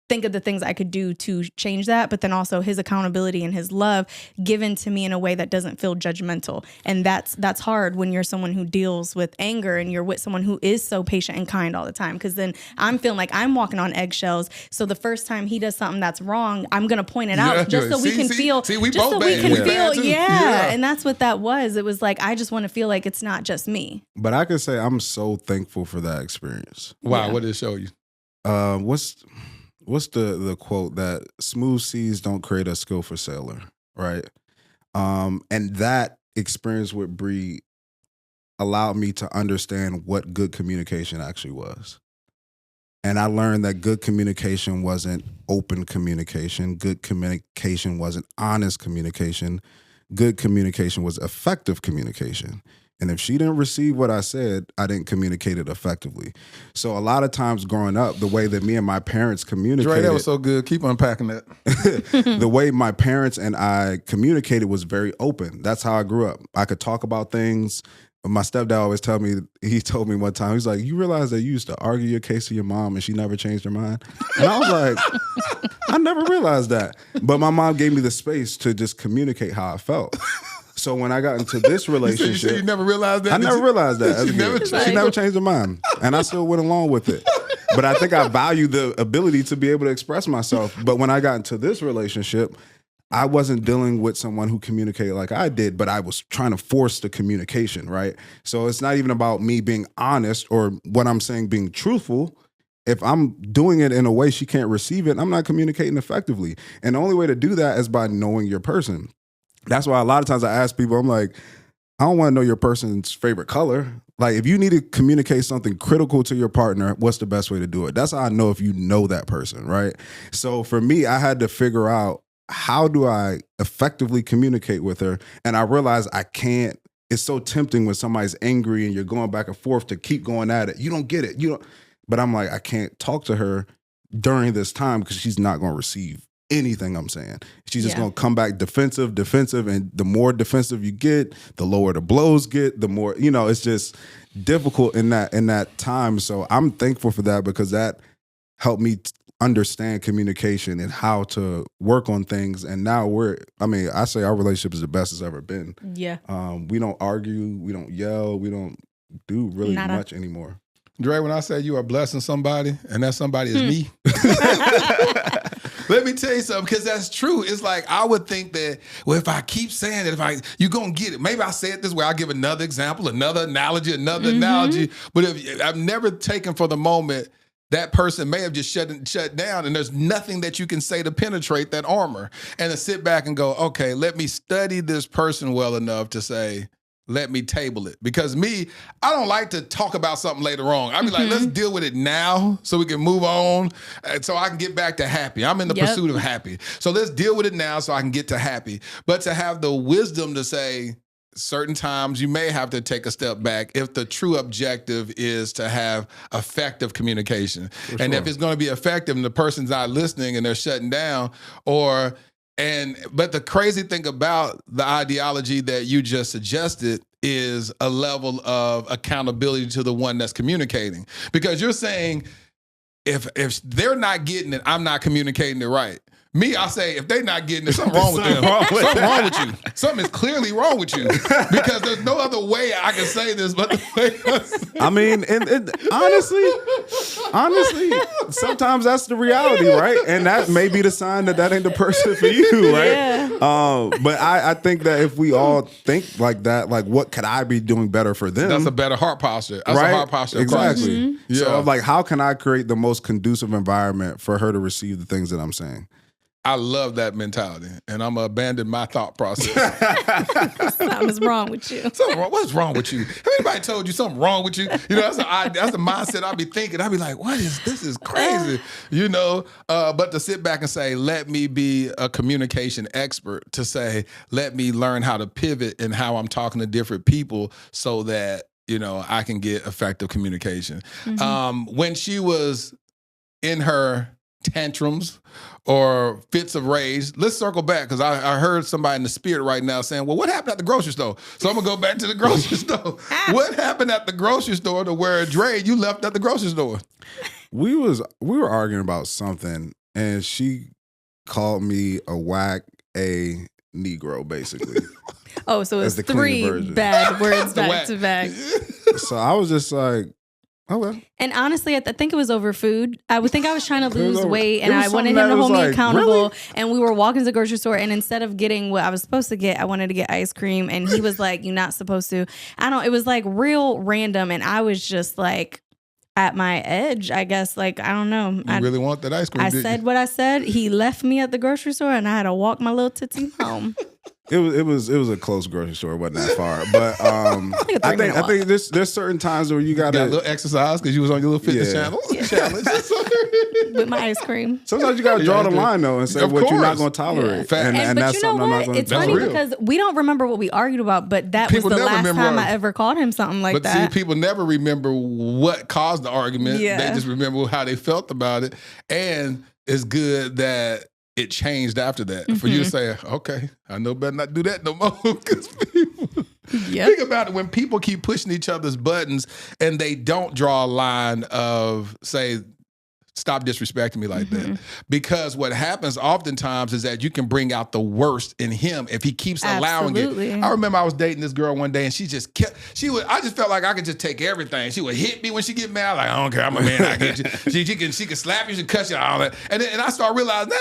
think of the things I could do to change that, but then also his accountability and his love given to me in a way that doesn't feel judgmental. And that's hard when you're someone who deals with anger and you're with someone who is so patient and kind all the time. Because then I'm feeling like I'm walking on eggshells. So the first time he does something that's wrong, I'm gonna point it out just so we can feel. We just both so we can bad. feel. Yeah. And that's what that was. It was like I just want to feel like it's not just me. But I can say I'm so thankful for that experience. Wow, what did it show you? What's the quote that smooth seas don't create a skillful sailor, right? And that experience with Bree allowed me to understand what good communication actually was. And I learned that good communication wasn't open communication. Good communication wasn't honest communication. Good communication was effective communication. And if she didn't receive what I said, I didn't communicate it effectively. So a lot of times growing up, the way that me and my parents communicated. Dre, that was so good. Keep unpacking that. The way my parents and I communicated was very open. That's how I grew up. I could talk about things. My stepdad always he told me one time, he's like, you realize that you used to argue your case with your mom and she never changed her mind? And I was like, I never realized that. But my mom gave me the space to just communicate how I felt. So when I got into this relationship, you never realized that? I never realized that. She never changed her mind, and I still went along with it. But I think I value the ability to be able to express myself. But when I got into this relationship, I wasn't dealing with someone who communicated like I did, but I was trying to force the communication, right? So it's not even about me being honest or what I'm saying being truthful. If I'm doing it in a way she can't receive it, I'm not communicating effectively. And the only way to do that is by knowing your person. That's why a lot of times I ask people, I'm like, I don't want to know your person's favorite color. Like, if you need to communicate something critical to your partner, what's the best way to do it? That's how I know if you know that person, right? So for me, I had to figure out, how do I effectively communicate with her? And I realized I can't. It's so tempting when somebody's angry and you're going back and forth to keep going at it. You don't get it. But I'm like, I can't talk to her during this time because she's not going to receive anything I'm saying. She's just going to come back defensive. And the more defensive you get, the lower the blows get, the more, it's just difficult in that time. So I'm thankful for that because that helped me understand communication and how to work on things. And now I say our relationship is the best it's ever been. Yeah. We don't argue. We don't yell. We don't do really much anymore. Dre, when I say you are blessing somebody and that somebody is me, let me tell you something, because that's true. It's like, I would think that, well, if I keep saying it, you're going to get it. Maybe I say it this way. I'll give another example, another analogy. But if I've never taken for the moment, that person may have just shut down, and there's nothing that you can say to penetrate that armor. And to sit back and go, okay, let me study this person well enough to say, let me table it. Because I don't like to talk about something later on. I be like, let's deal with it now so we can move on and so I can get back to happy. I'm in the pursuit of happy. So let's deal with it now so I can get to happy. But to have the wisdom to say, certain times you may have to take a step back if the true objective is to have effective communication. And if it's going to be effective and the person's not listening and they're shutting down, but the crazy thing about the ideology that you just suggested is a level of accountability to the one that's communicating. Because you're saying, if they're not getting it, I'm not communicating it right. Me, I say, if they're not getting it, something wrong with them. Something wrong with you. Something is clearly wrong with you. Because there's no other way I can say this but the way I mean, and honestly, sometimes that's the reality, right? And that may be the sign that ain't the person for you, right? Yeah. But I think that if we all think like that, like, what could I be doing better for them? That's a better heart posture. That's right? A heart posture. Exactly. Mm-hmm. Yeah. So I'm like, how can I create the most conducive environment for her to receive the things that I'm saying? I love that mentality, and I'm going to abandon my thought process. Something's wrong with you. What's wrong with you? Have anybody told you something wrong with you? That's the mindset I be thinking. I be like, this is crazy, But to sit back and say, let me be a communication expert, to say, let me learn how to pivot in how I'm talking to different people so that, I can get effective communication. Mm-hmm. When she was in her tantrums or fits of rage, let's circle back, because I heard somebody in the spirit right now saying, well, what happened at the grocery store? So I'm gonna go back to the grocery store. What happened at the grocery store to where, Dre, you left at the grocery store? We were arguing about something, and she called me a whack a Negro, basically. Oh, so it's That's the clean 3 version. bad words back whack. to back. So I was just like, okay. And honestly, I think it was over food. I would think I was trying to was lose over- weight, it and was I wanted something him to that hold was me like, accountable. really? And we were walking to the grocery store, and instead of getting what I was supposed to get, I wanted to get ice cream, and he was like, "You're not supposed to." It was like real random, and I was just like at my edge, I guess. Like, I don't know. You really want that ice cream? I didn't said you? what I said. He left me at the grocery store, and I had to walk my little titsy home. It was a close grocery store. It wasn't that far, but Like a I 3-minute walk. think there's certain times where you Got a gotta. little exercise because you was on your little fitness Yeah. channel challenge. With my ice cream. Sometimes you gotta draw the line though and say Of what you're not course. going to tolerate, Fact. and But that's you know something I'm not what? going to It's That's funny real. because we don't remember what we argued about, but that People was the never last remember time our- I ever called him something like But that. see, people never remember what caused the argument. Yeah. They just remember how they felt about it. And it's good that it changed after that. For you to say, okay, I know better not do that no more. Because people Yep. think about it, when people keep pushing each other's buttons and they don't draw a line of, say, stop disrespecting me like that. Because what happens oftentimes is that you can bring out the worst in him if he keeps allowing Absolutely. it. I remember I was dating this girl one day and she just kept, I just felt like I could just take everything. She would hit me when she get mad. Like, I don't care, I'm a man, I get you. She can slap you, she can cut you, all that. And I start realizing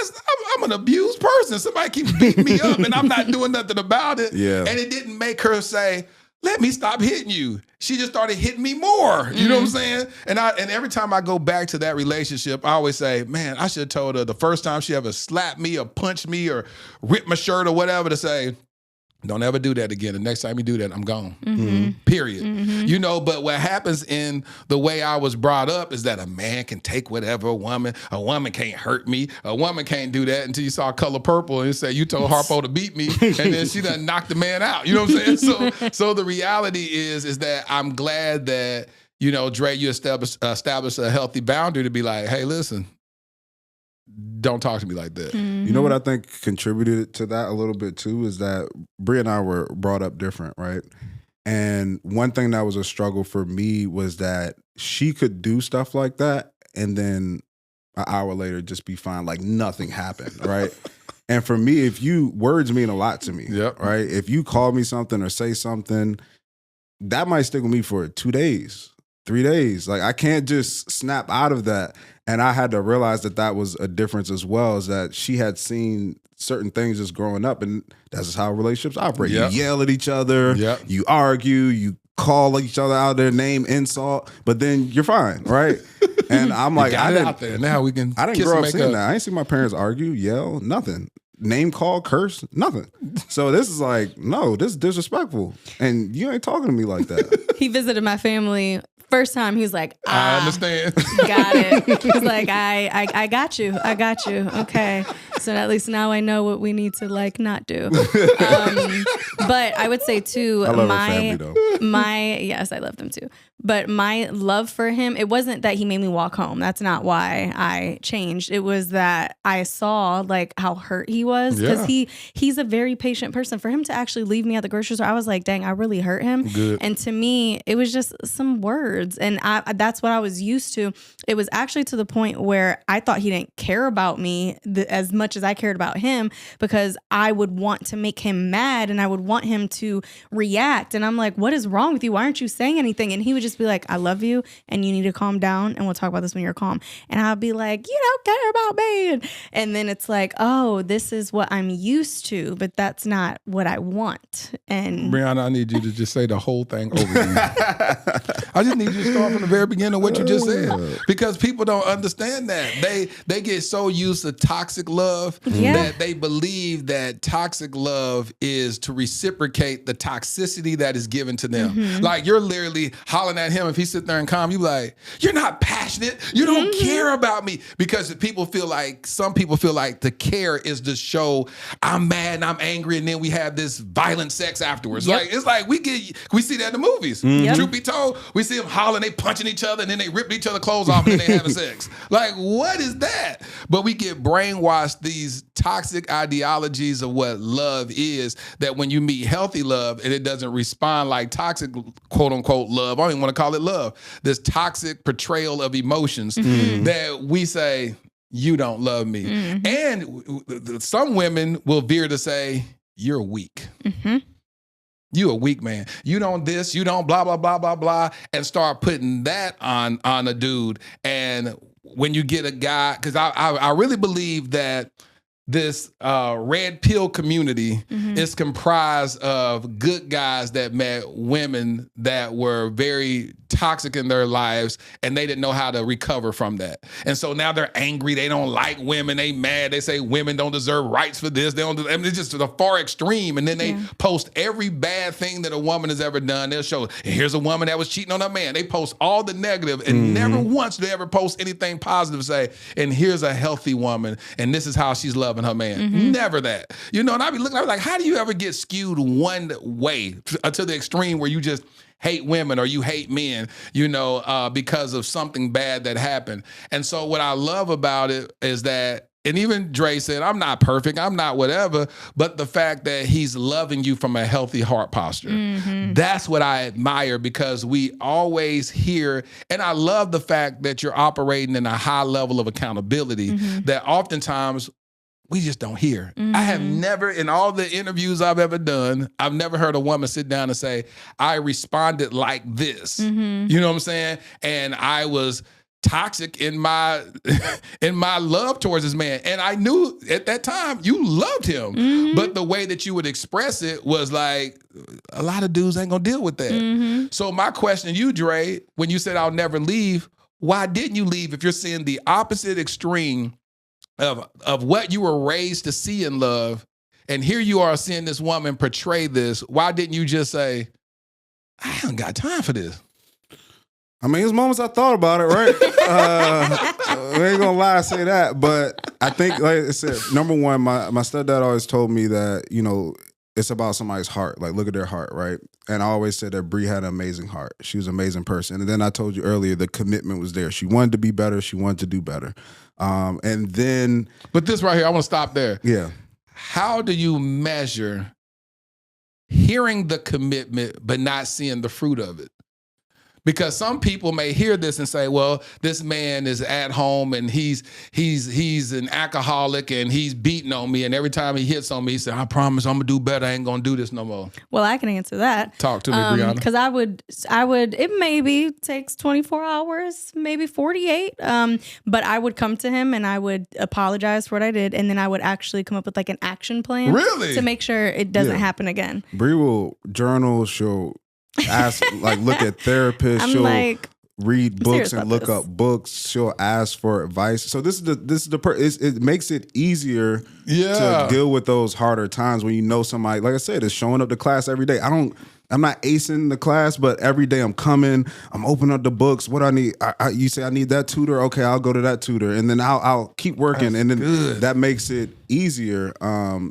I'm an abused person. Somebody keeps beating me up and I'm not doing nothing about it. Yeah. And it didn't make her say, let me stop hitting you. She just started hitting me more. You know what I'm saying? And every time I go back to that relationship, I always say, man, I should have told her the first time she ever slapped me or punched me or ripped my shirt or whatever to say, don't ever do that again. The next time you do that, I'm gone. Period. You know, but what happens in the way I was brought up is that a man can take whatever a woman can't hurt me, a woman can't do that until you saw Color Purple and say, you told Harpo to beat me, and then she done knocked the man out. You know what I'm saying? So the reality is that I'm glad that, you know, Dre, you established a healthy boundary to be like, hey, listen, don't talk to me like that. You know what I think contributed to that a little bit too is that Bree and I were brought up different, right? And one thing that was a struggle for me was that she could do stuff like that and then an hour later just be fine, like nothing happened, right? And for me, words mean a lot to me, Yep. right? If you call me something or say something, that might stick with me for 2 days, 3 days. Like I can't just snap out of that. And I had to realize that was a difference as well, is that she had seen certain things just growing up, and that's just how relationships operate. Yep. You yell at each other, Yep. you argue, you call each other out their name, insult, but then you're fine, right? And I'm like, Got it out there. Now we can I didn't kiss grow and up make seeing that. I ain't seen my parents argue, yell, nothing. Name call, curse, nothing. So this is like, no, this is disrespectful. And you ain't talking to me like that. He visited my family. First time, he was like, I understand. got it. He's like, I got you. I got you. Okay. So at least now I know what we need to like not do. But I would say too, I love her family though. yes, I love them too. But my love for him, it wasn't that he made me walk home. That's not why I changed. It was that I saw like how hurt he was, because he's a very patient person. For him to actually leave me at the grocery store, I was like, dang, I really hurt him. Good. And to me, it was just some words, and that's what I was used to. It was actually to the point where I thought he didn't care about me as much as I cared about him, because I would want to make him mad and I would want him to react. And I'm like, what is wrong with you? Why aren't you saying anything? And he would just be like, I love you and you need to calm down and we'll talk about this when you're calm. And I'll be like, you don't care about me. And then it's like, oh, this is what I'm used to, but that's not what I want. And Breanna, I need you to just say the whole thing over again. I just need you to start from the very beginning of what you just said, because people don't understand that. They get so used to toxic love that they believe that toxic love is to reciprocate the toxicity that is given to them. Like you're literally hollering at him. If he's sitting there and calm, you like, you're not passionate. You don't care about me. Because some people feel like the care is to show I'm mad and I'm angry, and then we have this violent sex afterwards. Yep. Like it's like we see that in the movies. Truth be told, we see them hollering, they punching each other, and then they rip each other clothes off, and then they having sex. Like, what is that? But we get brainwashed these toxic ideologies of what love is, that when you meet healthy love and it doesn't respond like toxic quote unquote love, I don't even want to call it love, this toxic portrayal of emotions, that we say, you don't love me. And some women will veer to say, you're weak. You a weak man. You don't this, you don't blah, blah, blah, blah, blah, and start putting that on a dude. And when you get a guy, because I really believe that this red pill community is comprised of good guys that met women that were very toxic in their lives, and they didn't know how to recover from that. And so now they're angry. They don't like women. They mad. They say women don't deserve rights for this. They don't. I mean, it's just the far extreme. And then they post every bad thing that a woman has ever done. They'll show, here's a woman that was cheating on her man. They post all the negative, and never once do they ever post anything positive. Say, and here's a healthy woman, and this is how she's loving her man. Never that. You know, and I be looking, I be like, how do you ever get skewed one way to the extreme where you just hate women or you hate men, you know, because of something bad that happened? And so what I love about it is that, and even Dre said, I'm not perfect, I'm not whatever, but the fact that he's loving you from a healthy heart posture. That's what I admire, because we always hear, and I love the fact that you're operating in a high level of accountability that oftentimes we just don't hear. I have never, in all the interviews I've ever done, I've never heard a woman sit down and say, I responded like this. You know what I'm saying? And I was toxic in my love towards this man. And I knew at that time you loved him. But the way that you would express it was like, a lot of dudes ain't gonna deal with that. So my question to you, Dre, when you said I'll never leave, why didn't you leave if you're seeing the opposite extreme of what you were raised to see in love, and here you are seeing this woman portray this? Why didn't you just say, I haven't got time for this? I mean, there's moments I thought about it, right? I ain't gonna lie, I say that, but I think, like I said, number one, my stepdad always told me that, you know, it's about somebody's heart. Like, look at their heart, right? And I always said that Bree had an amazing heart. She was an amazing person. And then I told you earlier, the commitment was there. She wanted to be better. She wanted to do better. And then... But this right here, I want to stop there. Yeah. How do you measure hearing the commitment but not seeing the fruit of it? Because some people may hear this and say, well, this man is at home and he's an alcoholic and he's beating on me, and every time he hits on me, he said, I promise I'm gonna do better. I ain't gonna do this no more. Well, I can answer that. Talk to me, Breanna. Because I would, it maybe takes 24 hours, maybe 48. But I would come to him and I would apologize for what I did, and then I would actually come up with like an action plan. Really? To make sure it doesn't happen again. Bree will journal, she'll ask, like, look at therapists. She'll like, read books and look up books. She'll ask for advice. So it makes it easier to deal with those harder times when you know somebody, like I said, is showing up to class every day. I'm not acing the class, but every day I'm coming, I'm opening up the books. What I need, you say I need that tutor. Okay, I'll go to that tutor, and then I'll keep working. That's and then good. That makes it easier.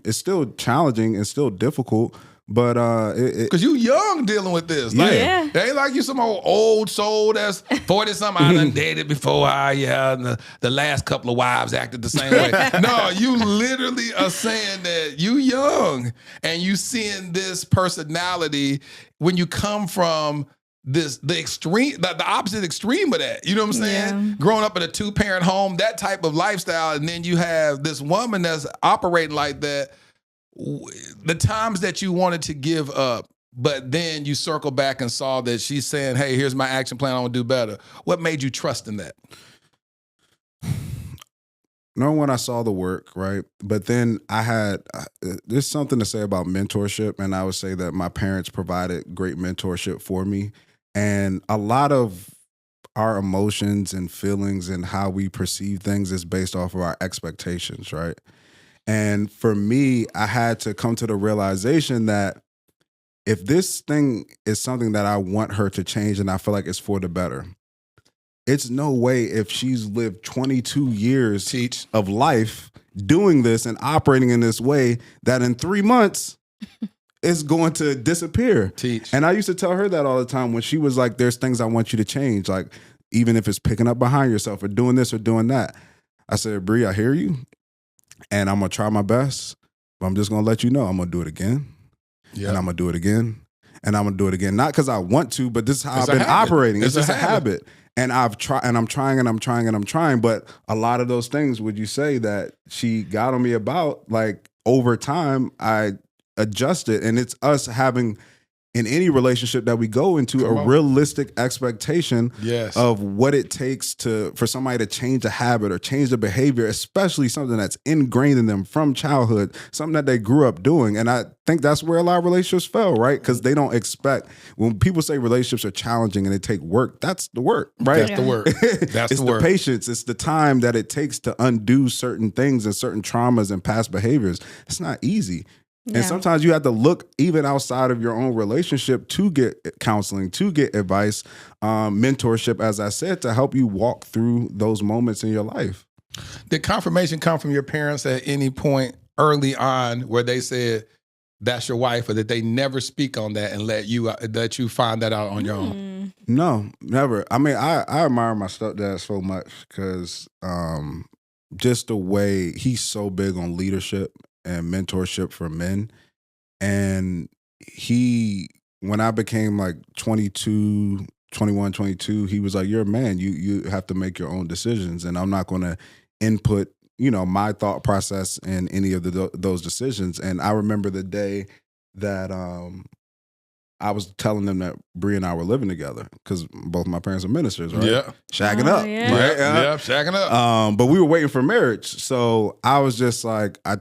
It's still challenging and still difficult. But because you young dealing with this, like, it ain't like you some old soul that's 40-something. I done dated before. And the last couple of wives acted the same way. No, you literally are saying that you young and you seeing this personality when you come from the extreme, the opposite extreme of that. You know what I'm saying? Yeah. Growing up in a 2-parent home, that type of lifestyle, and then you have this woman that's operating like that. The times that you wanted to give up, but then you circle back and saw that she's saying, hey, here's my action plan, I'm gonna do better. What made you trust in that? Knowing when I saw the work, right? But then there's something to say about mentorship, and I would say that my parents provided great mentorship for me. And a lot of our emotions and feelings and how we perceive things is based off of our expectations, right? And for me, I had to come to the realization that if this thing is something that I want her to change and I feel like it's for the better, it's no way if she's lived 22 years of life doing this and operating in this way that in 3 months it's going to disappear. And I used to tell her that all the time when she was like, there's things I want you to change, like even if it's picking up behind yourself or doing this or doing that. I said, Bree, I hear you. And I'm going to try my best, but I'm just going to let you know I'm going to do it again. And I'm going to do it again. And I'm going to do it again. Not because I want to, but this is how I've been operating. It's just a habit. And I've tried, and I'm trying, but a lot of those things, would you say that she got on me about, like, over time, I adjusted, and it's us having, in any relationship that we go into, a realistic expectation of what it takes for somebody to change a habit or change the behavior, especially something that's ingrained in them from childhood, something that they grew up doing. And I think that's where a lot of relationships fail, right? Because they don't expect, when people say relationships are challenging and they take work, that's the work, right? That's the work. That's it's the work. The patience. It's the time that it takes to undo certain things and certain traumas and past behaviors. It's not easy. Yeah. And sometimes you have to look even outside of your own relationship to get counseling, to get advice, mentorship, as I said, to help you walk through those moments in your life. Did confirmation come from your parents at any point early on where they said, that's your wife, or did they never speak on that and let you find that out on your own? No, never. I mean, I admire my stepdad so much because just the way he's so big on leadership and mentorship for men. And when I became like 21, 22, he was like, you're a man. You have to make your own decisions. And I'm not going to input, my thought process in any of those decisions. And I remember the day that I was telling them that Bree and I were living together, because both my parents are ministers, right? Yeah. Shagging up. Yeah. Right? Yeah, shacking up. But we were waiting for marriage. So I was just like, I'm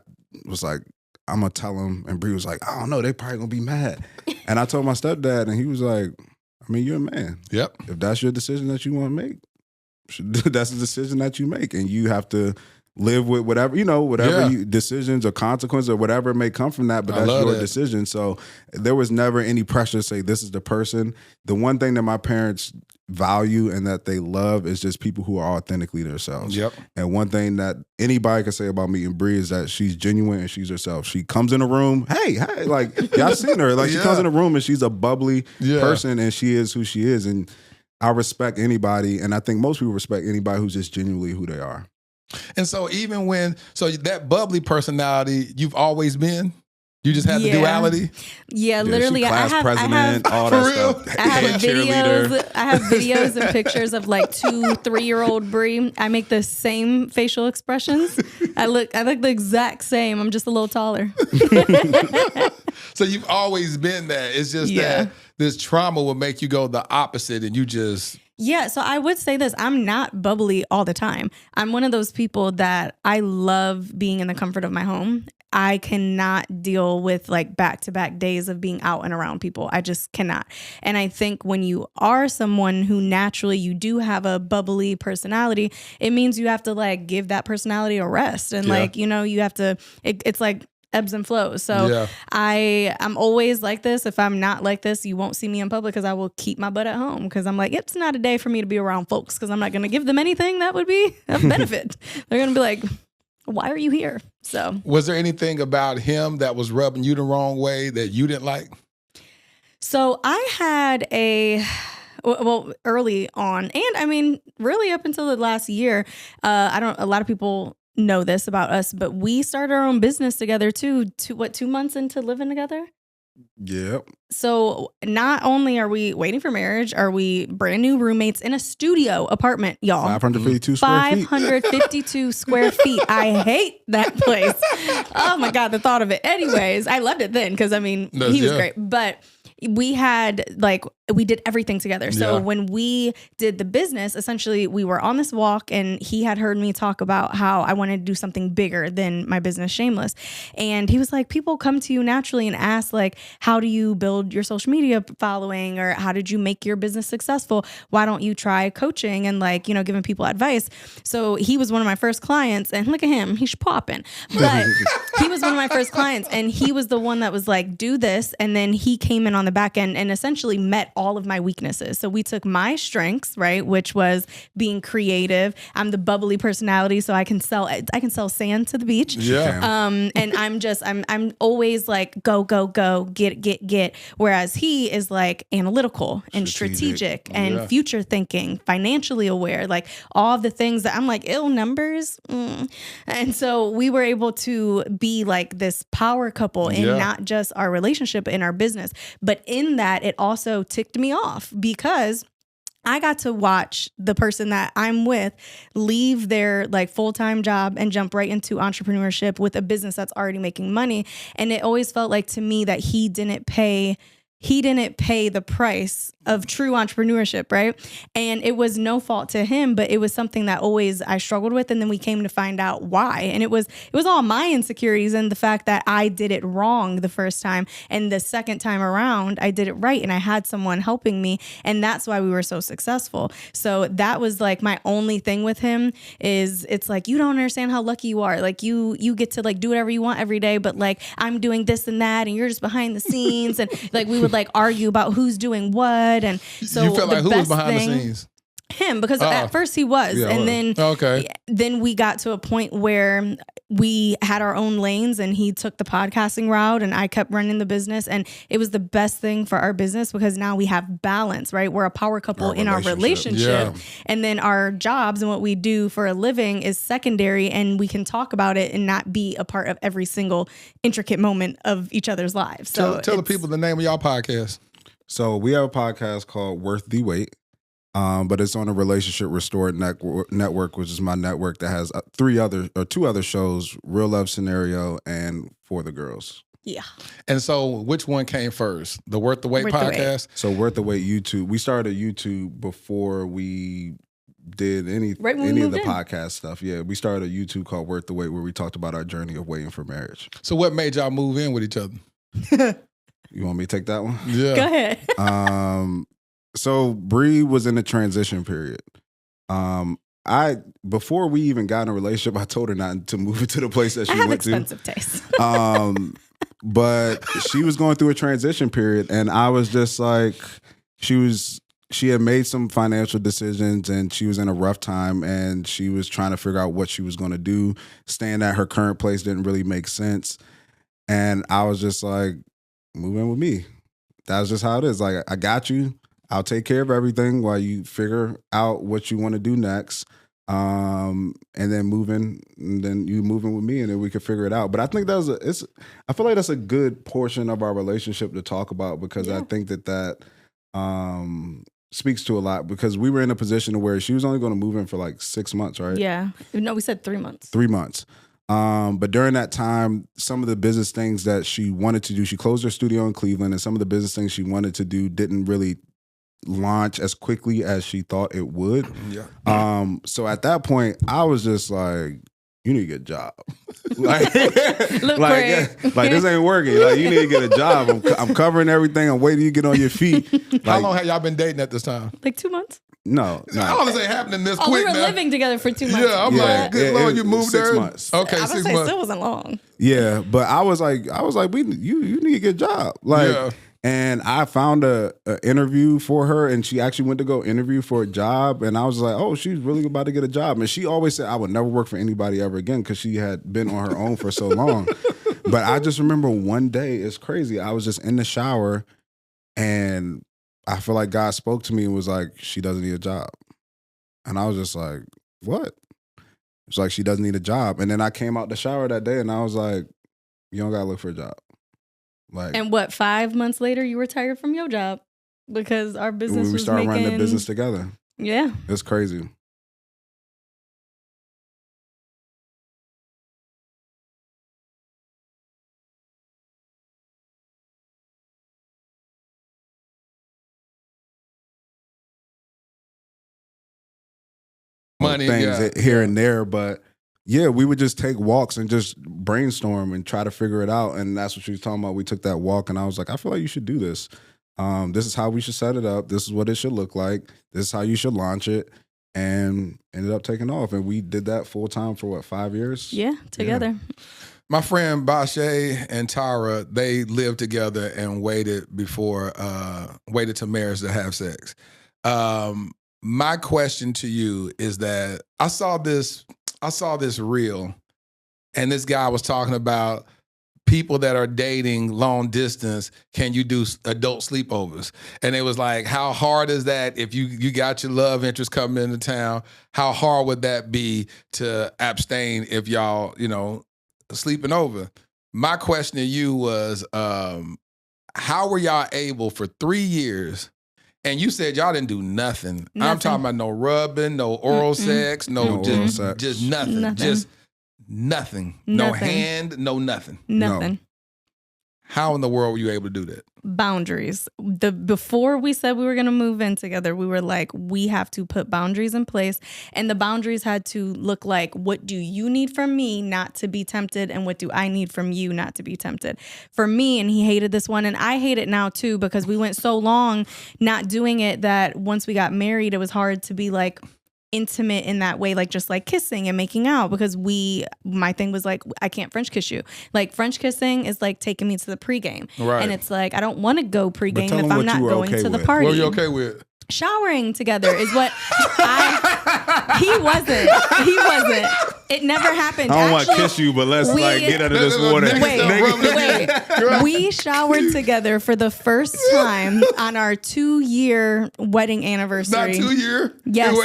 going to tell him. And Bree was like, I don't know, they probably going to be mad. And I told my stepdad, and he was like, I mean, you're a man. Yep. If that's your decision that you want to make, that's the decision that you make. And you have to live with whatever, decisions or consequences or whatever may come from that, but that's your decision. So there was never any pressure to say, this is the person. The one thing that my parents value and that they love is just people who are authentically themselves. Yep. And one thing that anybody can say about me and Bree is that she's genuine and she's herself. She comes in a room, hey, like, y'all seen her. Like, she comes in a room and she's a bubbly person, and she is who she is. And I respect anybody, and I think most people respect anybody who's just genuinely who they are. And so that bubbly personality, you've always been? You just had the duality? Yeah, literally. Class president, all that stuff. I have videos and pictures of like 2-3-year-old Bree. I make the same facial expressions. I look the exact same. I'm just a little taller. So you've always been that. It's just that this trauma will make you go the opposite, and you just... Yeah, so I would say this. I'm not bubbly all the time. I'm one of those people that I love being in the comfort of my home. I cannot deal with like back-to-back days of being out and around people. I just cannot. And I think when you are someone who naturally you do have a bubbly personality, it means you have to like give that personality a rest. And like, you have to, it's like ebbs and flows. So I'm always like this. If I'm not like this, you won't see me in public, because I will keep my butt at home, because I'm like, it's not a day for me to be around folks, because I'm not going to give them anything that would be a benefit. They're going to be like, why are you here? So was there anything about him that was rubbing you the wrong way that you didn't like? So I had early on, and I mean, really up until the last year, a lot of people know this about us, but we started our own business together too. 2 months into living together? Yep. So not only are we waiting for marriage, are we brand new roommates in a studio apartment, y'all. 552 square feet. 552 square feet. I hate that place. Oh my God, the thought of it. Anyways, I loved it then, because I mean, he was great. But we did everything together. So when we did the business, essentially we were on this walk, and he had heard me talk about how I wanted to do something bigger than my business, Shameless. And he was like, people come to you naturally and ask like, how do you build your social media following, or how did you make your business successful? Why don't you try coaching and like, giving people advice? So he was one of my first clients, and look at him, he's popping. But he was one of my first clients, and he was the one that was like, do this. And then he came in on the back end and essentially met all of my weaknesses. So we took my strengths, right, which was being creative. I'm the bubbly personality, so I can sell sand to the beach. Yeah. And I'm always like go, get. Whereas he is like analytical and strategic and future thinking, financially aware, like all of the things that I'm like, numbers. And so we were able to be like this power couple in not just our relationship, but in our business. But in that, it also ticked me off, because I got to watch the person that I'm with leave their like full-time job and jump right into entrepreneurship with a business that's already making money. And it always felt like to me that he didn't pay the price of true entrepreneurship, right? And it was no fault to him, but it was something that always I struggled with. And then we came to find out why. And it was all my insecurities and the fact that I did it wrong the first time. And the second time around, I did it right. And I had someone helping me. And that's why we were so successful. So that was like my only thing with him is it's like, you don't understand how lucky you are. Like you get to like do whatever you want every day, but like I'm doing this and that and you're just behind the scenes. And like we would like argue about who's doing what. And so you felt like who was behind the scenes? Him, because at first he was. Yeah, and then we got to a point where we had our own lanes and he took the podcasting route and I kept running the business. And it was the best thing for our business because now we have balance, right? We're a power couple in our relationship. Yeah. And then our jobs and what we do for a living is secondary and we can talk about it and not be a part of every single intricate moment of each other's lives. So tell the people the name of y'all podcast. So we have a podcast called Worth the Wait, but it's on a Relationship Restored Network, which is my network that has two other shows, Real Love Scenario and For the Girls. Yeah. And so which one came first? The Worth the Wait podcast? So Worth the Wait YouTube. We started YouTube before we did any of the podcast stuff. Yeah, we started a YouTube called Worth the Wait where we talked about our journey of waiting for marriage. So what made y'all move in with each other? You want me to take that one? Yeah. Go ahead. So Bree was in a transition period. Before we even got in a relationship, I told her not to move into the place that she went to. Expensive taste. But she was going through a transition period, and I was just like, she had made some financial decisions, and she was in a rough time, and she was trying to figure out what she was going to do. Staying at her current place didn't really make sense, and I was just like, move in with me. That's just how it is. Like, I got you. I'll take care of everything while you figure out what you want to do next. And then you move in with me and then we can figure it out. But I think I feel like that's a good portion of our relationship to talk about because I think that speaks to a lot because we were in a position where she was only going to move in for like 6 months, right? Yeah. No, we said 3 months. 3 months. But during that time, some of the business things that she wanted to do, she closed her studio in Cleveland, and some of the business things she wanted to do didn't really launch as quickly as she thought it would. Yeah. So at that point, I was just like, you need to get a job. like this ain't working. Like, you need to get a job. I'm covering everything. I'm waiting you get on your feet. Like, how long have y'all been dating at this time? Like 2 months. No. I don't say happening this quick. We were now. living together for 2 months. Yeah, I'm like, good Lord, you moved 6 there. months. Okay, I was 6 say months. still wasn't long. Yeah, but I was like, you need to get a job. Like, and I found a interview for her, and she actually went to go interview for a job, and I was like, oh, she's really about to get a job. And she always said I would never work for anybody ever again because she had been on her own for so long. But I just remember one day, it's crazy. I was just in the shower, and I feel like God spoke to me and was like, she doesn't need a job. And I was just like, what? It's like, she doesn't need a job. And then I came out the shower that day and I was like, you don't gotta look for a job. Like, and 5 months later, you retired from your job because our business we was started running the business together. Yeah. It's crazy. Money, things here and there, but yeah, we would just take walks and just brainstorm and try to figure it out. And that's what she was talking about. We took that walk and I was like, I feel like you should do this. This is how we should set it up. This is what it should look like. This is how you should launch it. And ended up taking off. And we did that full time for 5 years? Yeah, together. Yeah. My friend Bashe and Tara, they lived together and waited to marriage to have sex. My question to you is that I saw this reel, and this guy was talking about people that are dating long distance. Can you do adult sleepovers? And it was like, how hard is that if you got your love interest coming into town? How hard would that be to abstain if y'all, sleeping over? My question to you was, how were y'all able for 3 years And you said y'all didn't do nothing. I'm talking about no rubbing, no oral sex, no just nothing. Just nothing. No hand, no nothing. Nothing. No. How in the world were you able to do that? Boundaries. Before we said we were going to move in together, we were like, we have to put boundaries in place. And the boundaries had to look like, what do you need from me not to be tempted? And what do I need from you not to be tempted? For me, and he hated this one, and I hate it now too, because we went so long not doing it that once we got married, it was hard to be like intimate in that way, like just like kissing and making out, because my thing was like, I can't French kiss you. Like French kissing is like taking me to the pregame. Right. And it's like, I don't want to go pregame tell if them I'm what not you were going okay to the with. party. What are you okay with? Showering together is what he wasn't. It never happened. I don't want to kiss you, but let's get out of this water. Wait. We showered together for the first time on our 2-year wedding anniversary. Not 2 year? Yes.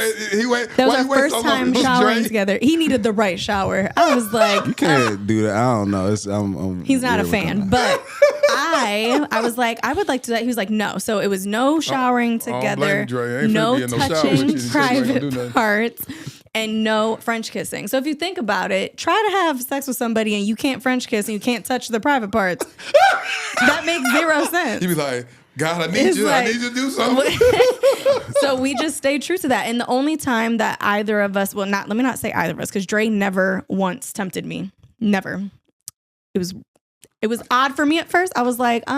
That was our first time showering together. He needed the right shower. I was like, You can't do that. I don't know. he's not a weird with fan, that. but I was like, I would like to do that. He was like, no. So it was no showering together, Dre. I ain't finna no be in no shower with you. touching You said you ain't gonna do private nothing. parts, and no French kissing. So if you think about it, try to have sex with somebody and you can't French kiss and you can't touch the private parts. That makes zero sense. You be like, God, I need It's you. like- I need you to do something. So we just stayed true to that. And the only time that either of us, let me not say either of us, because Dre never once tempted me. Never. It was odd for me at first. I was like, Do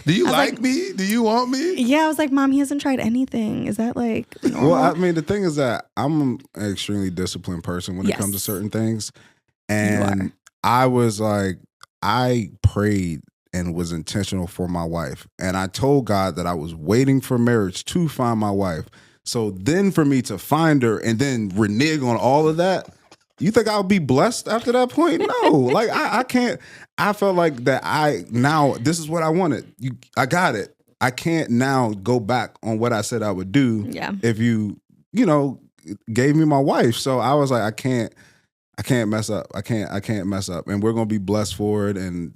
you I was like me? Do you want me? yeah, I was like, Mom, he hasn't tried anything. Is that like normal? Well, I mean, the thing is that I'm an extremely disciplined person when it comes to Yes. certain things. You And I was like, I prayed and was intentional for my wife. And I told God that I was waiting for marriage to find my wife. So then for me to find her and then renege on all of that, you think I'll be blessed after that point? No, like I can't. I felt like that now this is what I wanted. I got it. I can't now go back on what I said I would do. Yeah. If you gave me my wife. So I was like, I can't mess up. I can't mess up. And we're gonna be blessed for it. And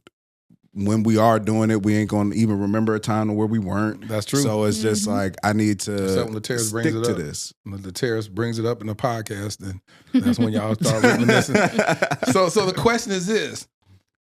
when we are doing it, we ain't gonna even remember a time where we weren't. That's true. So it's just like I need to Except when Lateris brings stick it to up. this. When Lateris brings it up in the podcast, then that's when y'all start reminiscing. So the question is this.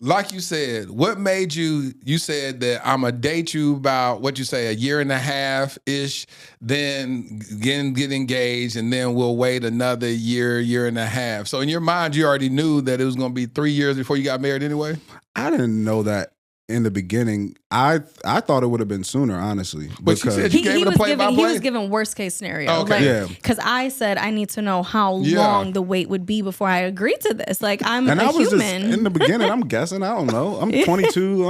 Like you said, what made you said that I'm going to date you about, what you say, a year and a half-ish, then get engaged, and then we'll wait another year and a half. So in your mind, you already knew that it was going to be 3 years before you got married anyway? I didn't know that in the beginning. I thought it would have been sooner, honestly. But you said he you gave it a was play-by-play? given worst case scenario. Okay. Yeah. Because I said I need to know how Yeah. long the wait would be before I agreed to this. Like I'm And a I was human. just in the beginning. I'm guessing. I don't know. I'm 22.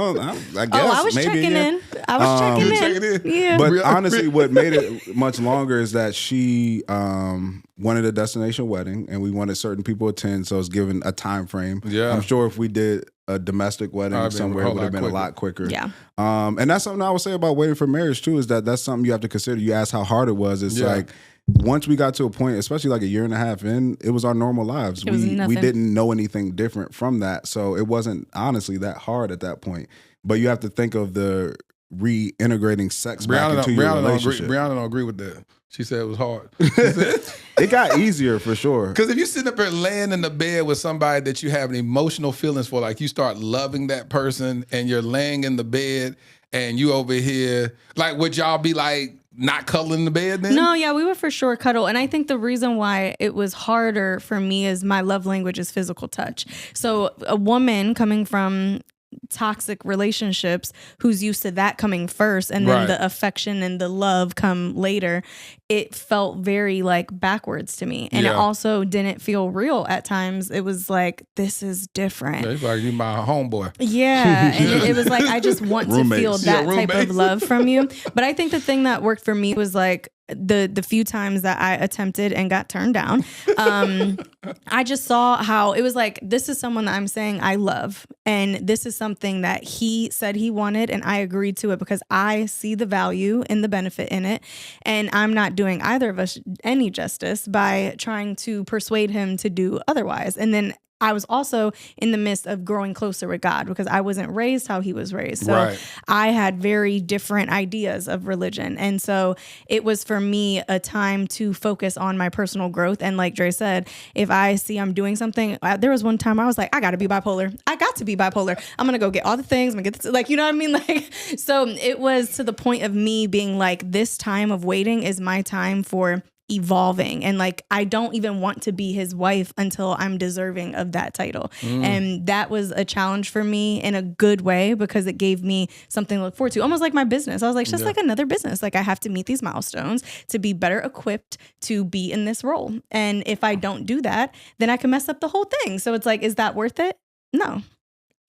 I guess. I was maybe, checking yeah. in. I was You checking checking in. in? Yeah. But honestly, what made it much longer is that she wanted a destination wedding, and we wanted certain people to attend. So it's given a time frame. Yeah. I'm sure if we did a domestic wedding I'd been somewhere, a it whole would have lot been quicker. a lot quicker. Yeah. And that's something I would say about waiting for marriage too. Is that's something you have to consider. You asked how hard it was. It's Yeah. like once we got to a point, especially like a year and a half in, it was our normal lives. It was We nothing. didn't know anything different from that, so it wasn't honestly that hard at that point. But you have to think of the reintegrating sex back into your relationship. Brianna don't agree with that. She said it was hard. It got easier for sure. Because if you sit up there laying in the bed with somebody that you have an emotional feelings for, like you start loving that person and you're laying in the bed and you over here, like would y'all be like not cuddling in the bed then? No, yeah, we would for sure cuddle. And I think the reason why it was harder for me is my love language is physical touch. So a woman coming from toxic relationships who's used to that coming first and then Right. the affection and the love come later, it felt very like backwards to me. And it Yeah. also didn't feel real at times. It was like, this is different. Yeah, it's like you my homeboy. Yeah, and it was like I just want to Roommates. feel that Yeah, type roommates. of love from you. But I think the thing that worked for me was like the few times that I attempted and got turned down. I just saw how it was like, this is someone that I'm saying I love, and this is something that he said he wanted, and I agreed to it because I see the value and the benefit in it, and I'm not doing either of us any justice by trying to persuade him to do otherwise. And then I was also in the midst of growing closer with God because I wasn't raised how he was raised. So Right. I had very different ideas of religion. And so it was for me a time to focus on my personal growth. And like Dre said, if I see I'm doing something, there was one time I was like, I got to be bipolar. I got to be bipolar. I'm going to go get all the things. I'm going to get this, like, you know what I mean? Like, so it was to the point of me being like, this time of waiting is my time for evolving, and like I don't even want to be his wife until I'm deserving of that title. And that was a challenge for me in a good way because it gave me something to look forward to, almost like my business. I was like, it's just like another business. Like I have to meet these milestones to be better equipped to be in this role, and if I don't do that, then I can mess up the whole thing. So it's like, is that worth it? No.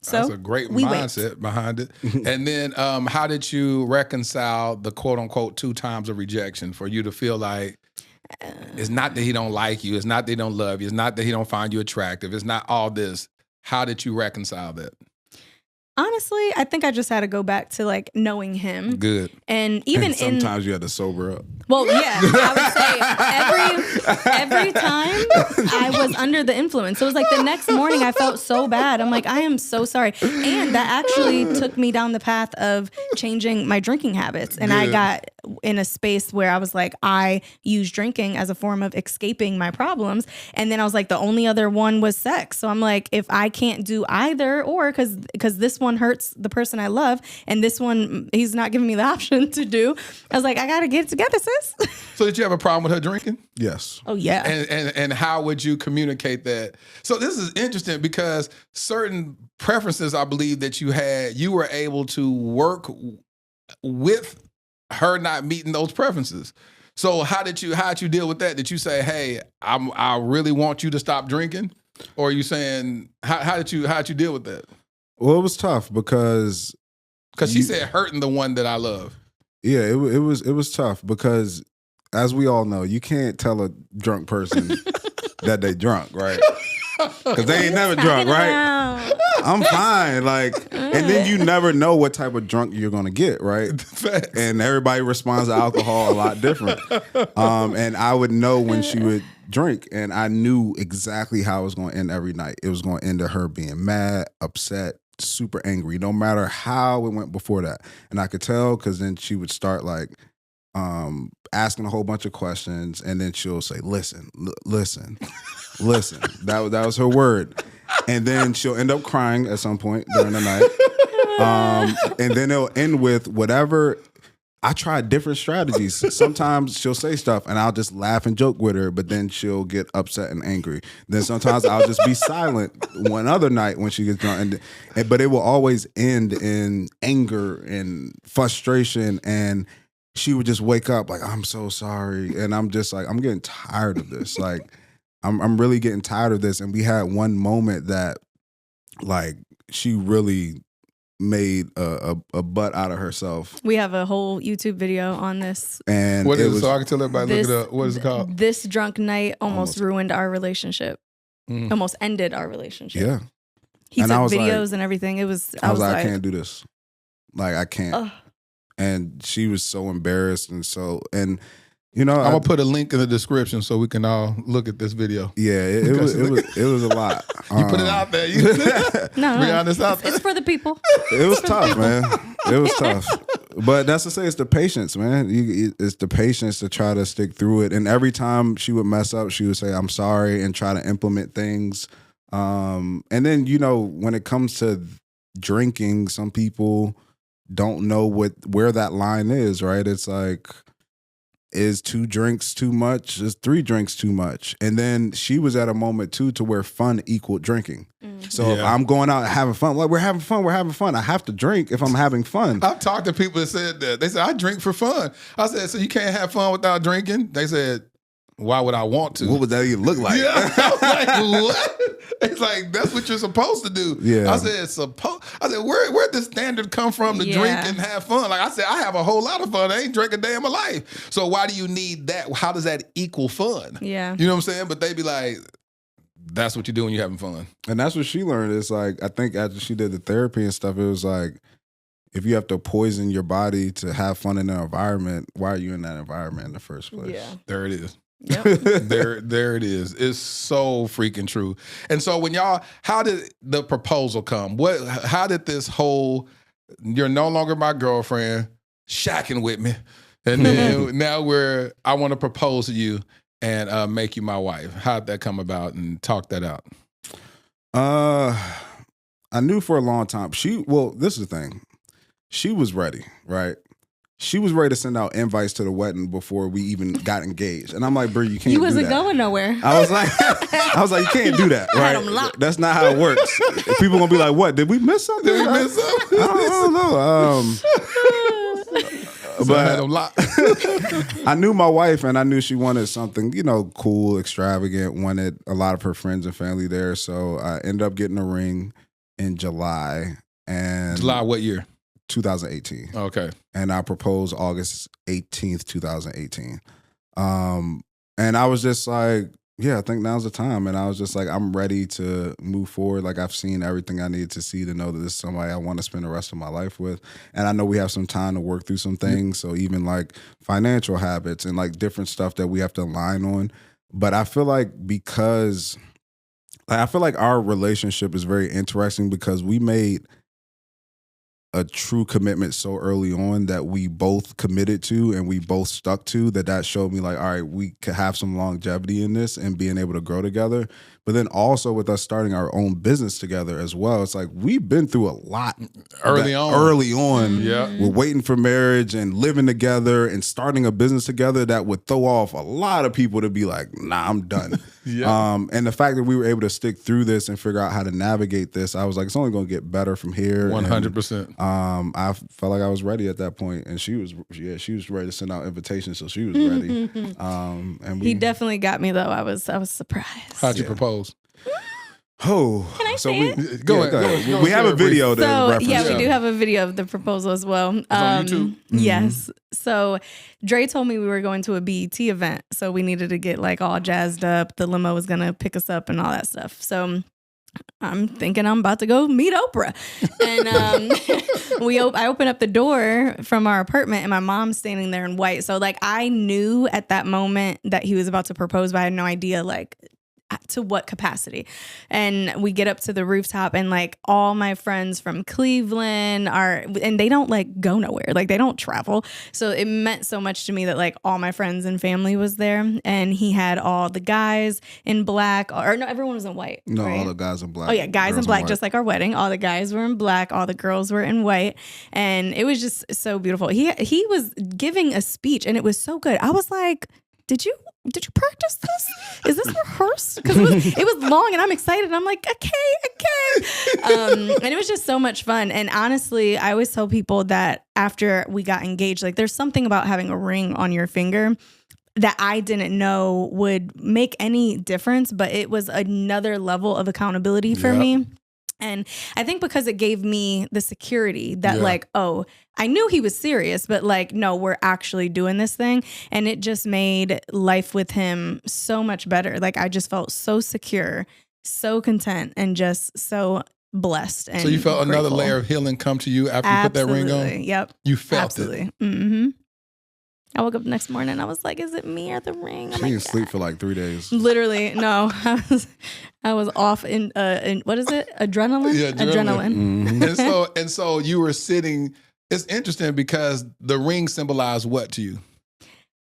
So that's a great mindset behind it. And then how did you reconcile the quote unquote 2 times of rejection for you to feel like it's not that he don't like you, it's not that he don't love you, it's not that he don't find you attractive, it's not all this. How did you reconcile that? Honestly, I think I just had to go back to like knowing him. Good. And even And sometimes you had to sober up. Well, yeah, I would say every time I was under the influence. So it was like the next morning I felt so bad. I'm like, I am so sorry. And that actually took me down the path of changing my drinking habits. And I got in a space where I was like, I use drinking as a form of escaping my problems. And then I was like, the only other one was sex. So I'm like, if I can't do either, or because this one hurts the person I love, and this one, he's not giving me the option to do. I was like, I got to get it together, sis. So did you have a problem with her drinking? Yes. Oh, yeah. And how would you communicate that? So this is interesting because certain preferences, I believe that you had, you were able to work with her not meeting those preferences. So how did you deal with that? Did you say, hey, I really want you to stop drinking? Or are you saying, how did you deal with that? Well, it was tough because she said hurting the one that I love. Yeah, it was tough because, as we all know, you can't tell a drunk person that they drunk, right? Because they ain't never drunk, right? I'm fine, like, and then you never know what type of drunk you're gonna get, right? And everybody responds to alcohol a lot different. And I would know when she would drink, and I knew exactly how it was gonna end every night. It was gonna end to her being mad, upset, super angry, no matter how it went before that. And I could tell because then she would start like asking a whole bunch of questions, and then she'll say, listen. That was her word. And then she'll end up crying at some point during the night. And then it'll end with whatever. I tried different strategies. Sometimes she'll say stuff and I'll just laugh and joke with her, but then she'll get upset and angry. Then sometimes I'll just be silent one other night when she gets drunk. But it will always end in anger and frustration, and she would just wake up like, I'm so sorry. And I'm just like, I'm getting tired of this. Like, I'm really getting tired of this. And we had one moment that like she really made a butt out of herself. We have a whole YouTube video on this. And what is it? So I can tell everybody, look it up. What is it called? This drunk night almost ruined our relationship. Almost ended our relationship. Yeah. He and took I was videos like, and everything. It was I was like, I can't do this. Like, I can't. And she was so embarrassed and you know, I'm gonna put a link in the description so we can all look at this video. Yeah, it was a lot. You put it out there. No, be honest out there. It's for the people. It was tough, man. It was tough. But that's to say, it's the patience, man. It's the patience to try to stick through it. And every time she would mess up, she would say, I'm sorry, and try to implement things. And then, you know, when it comes to drinking, some people don't know where that line is, right? It's like, is 2 drinks too much? Is 3 drinks too much? And then she was at a moment too to where fun equaled drinking. So if I'm going out and having fun, like we're having fun. I have to drink if I'm having fun. I've talked to people that said that. They said, I drink for fun. I said, so you can't have fun without drinking? They said, why would I want to? What would that even look like? Yeah. I was like, what? It's like, that's what you're supposed to do. Yeah. I said, where'd the standard come from to drink and have fun? Like I said, I have a whole lot of fun. I ain't drink a day in my life. So why do you need that? How does that equal fun? Yeah. You know what I'm saying? But they be like, that's what you do when you're having fun. And that's what she learned. It's like, I think after she did the therapy and stuff, it was like, if you have to poison your body to have fun in an environment, why are you in that environment in the first place? Yeah. There it is. There it is. It's so freaking true. And so when y'all, how did the proposal come? How did this whole, you're no longer my girlfriend, shacking with me, and then now I want to propose to you and make you my wife. How'd that come about, and talk that out? I knew for a long time. This is the thing. She was ready, right? She was ready to send out invites to the wedding before we even got engaged. And I'm like, bro, you can't do that. You wasn't going nowhere. I was like, you can't do that, right? That's not how it works. People gonna be like, what? Did we miss something? I don't know. But I knew my wife, and I knew she wanted something, cool, extravagant, wanted a lot of her friends and family there. So I ended up getting a ring in July. And July what year? 2018. Okay. And I proposed August 18th, 2018. And I was just like, yeah, I think now's the time. And I was just like, I'm ready to move forward. Like, I've seen everything I need to see to know that this is somebody I want to spend the rest of my life with. And I know we have some time to work through some things. So even like financial habits and like different stuff that we have to align on. But I feel like our relationship is very interesting because we made a true commitment so early on that we both committed to and we both stuck to, that showed me like, all right, we could have some longevity in this and being able to grow together. But then also with us starting our own business together as well, it's like we've been through a lot early on. Yeah. We're waiting for marriage and living together and starting a business together that would throw off a lot of people to be like, nah, I'm done. And the fact that we were able to stick through this and figure out how to navigate this, I was like, it's only going to get better from here. 100%. I felt like I was ready at that point, and she was ready to send out invitations, so she was ready. He definitely got me though. I was surprised. How'd you propose? Oh, can I say it? Go ahead. We have a video to reference. Yeah, we do have a video of the proposal as well. It's on YouTube? Yes. So Dre told me we were going to a BET event, so we needed to get like all jazzed up. The limo was gonna pick us up and all that stuff. So I'm thinking I'm about to go meet Oprah. And I open up the door from our apartment and my mom's standing there in white. So like I knew at that moment that he was about to propose, but I had no idea like to what capacity. And we get up to the rooftop and like all my friends from Cleveland and they don't like go nowhere. Like they don't travel. So it meant so much to me that like all my friends and family was there, and he had all the guys in black, or no, everyone was in white. No, right? all the guys in black. Oh yeah, guys in black, just like our wedding. All the guys were in black, all the girls were in white. And it was just so beautiful. He was giving a speech and it was so good. I was like, did you practice this? Is this rehearsed? Because it was long and I'm excited. I'm like, okay. And it was just so much fun. And honestly, I always tell people that after we got engaged, like there's something about having a ring on your finger that I didn't know would make any difference, but it was another level of accountability for me. And I think because it gave me the security that like, oh, I knew he was serious, but like, no, we're actually doing this thing. And it just made life with him so much better. Like I just felt so secure, so content, and just so blessed. And so you felt grateful. another layer of healing come to you after you put that ring on? Yep. You felt Absolutely. it? Mm-hmm. I woke up the next morning and I was like, is it me or the ring? She didn't sleep for like 3 days. Literally, no. I was off in what is it? Adrenaline? Yeah, adrenaline. Mm-hmm. And so you were sitting. It's interesting because the ring symbolized what to you?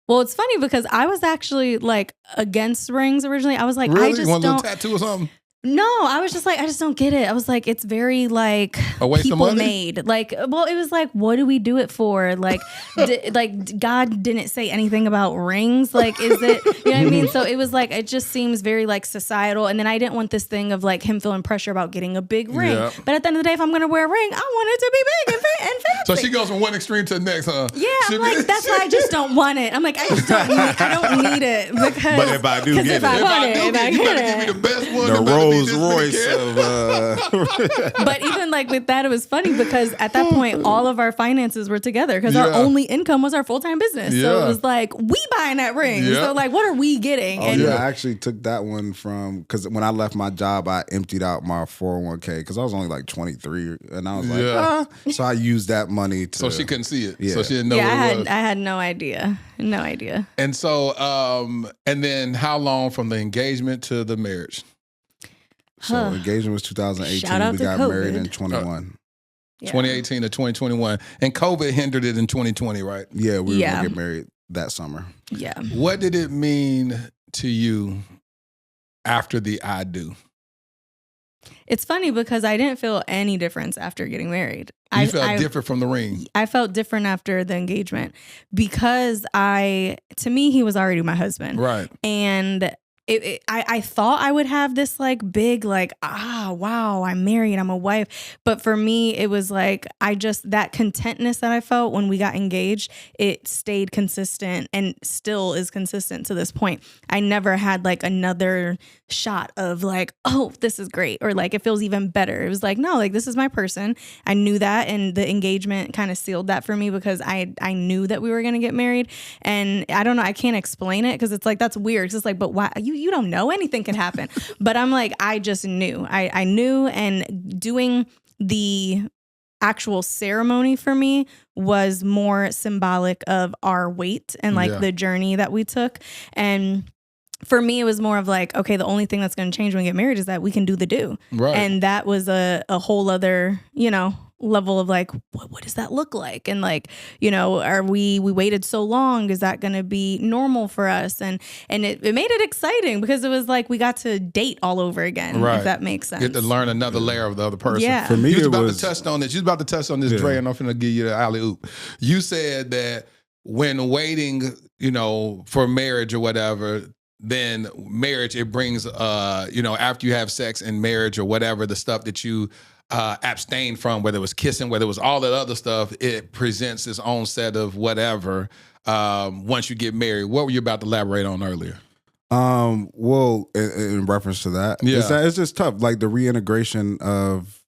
Well, it's funny because I was actually like against rings originally. I was like, really? I just You want a don't. little tattoo or something? No, I was just like, I just don't get it. I was like, it's very like A waste of people money? made. Like, well, it was like, what do we do it for? Like, like God didn't say anything about rings. Like, is it? You know what I mean? So it was like, it just seems very like societal. And then I didn't want this thing of like him feeling pressure about getting a big ring. Yeah. But at the end of the day, if I'm gonna wear a ring, I want it to be big and fancy. So she goes from one extreme to the next, huh? Yeah, I'm like, that's why I just don't want it. I'm like, I don't need it because. But if I do get it, if I want it, you better give me the best one. the Rolls Royce of. But even like with that, it was funny because at that point, all of our finances were together because our only income was our full-time business. So it was like, we buying that ring. So like, what are we getting? I actually took that one from, because when I left my job, I emptied out my 401k because I was only like 23, and I was like, so I used that money to. So she couldn't see it. Yeah. So she didn't know what it was. I had no idea. No idea. And so, and then how long from the engagement to the marriage? So engagement was 2018. Shout out We to got COVID. married in 21. 2018 to 2021. And COVID hindered it in 2020, right? Yeah, we were going to get married that summer. Yeah. What did it mean to you after the I do? It's funny because I didn't feel any difference after getting married. You felt different from the ring. I felt different after the engagement because to me, he was already my husband. Right. And I thought I would have this like big, like, wow, I'm married, I'm a wife. But for me, it was like, that contentness that I felt when we got engaged, it stayed consistent and still is consistent to this point. I never had like another shot of like, oh, this is great. Or like, it feels even better. It was like, no, like this is my person. I knew that. And the engagement kind of sealed that for me because I knew that we were going to get married. And I don't know, I can't explain it because it's like, that's weird. It's just like, but why? You don't know, anything can happen. But I'm like, I just knew. I knew, and doing the actual ceremony for me was more symbolic of our wait and like the journey that we took. And for me, it was more of like, okay, the only thing that's going to change when we get married is that we can do the do. Right. And that was a whole other, level of like, what does that look like? And like, are we waited so long? Is that going to be normal for us? And it made it exciting because it was like we got to date all over again, if that makes sense. Get to learn another layer of the other person. Yeah. For me, You was it about was to touch on this. You was about to touch on this, Dre, and I'm finna give you the alley oop. You said that when waiting, for marriage or whatever, then marriage, it brings, after you have sex and marriage or whatever, the stuff that you abstain from, whether it was kissing, whether it was all that other stuff, it presents its own set of whatever once you get married. What were you about to elaborate on earlier? Well, in reference to that, it's just tough. Like the reintegration of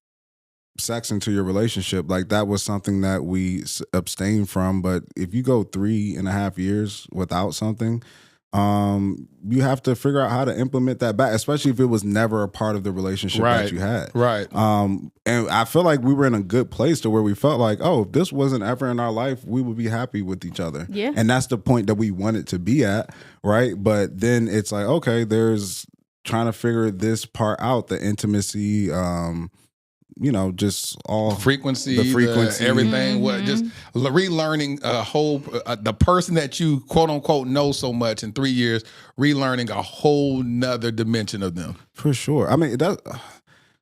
sex into your relationship, like that was something that we abstained from. But if you go 3.5 years without something, you have to figure out how to implement that back, especially if it was never a part of the relationship that you had. Right. And I feel like we were in a good place to where we felt like, oh, if this wasn't ever in our life, we would be happy with each other. Yeah. And that's the point that we wanted to be at, right? But then it's like, okay, there's trying to figure this part out, the intimacy, just all frequency, the frequency, everything. What just relearning a whole the person that you quote unquote know so much in 3 years, relearning a whole nother dimension of them. For sure. I mean,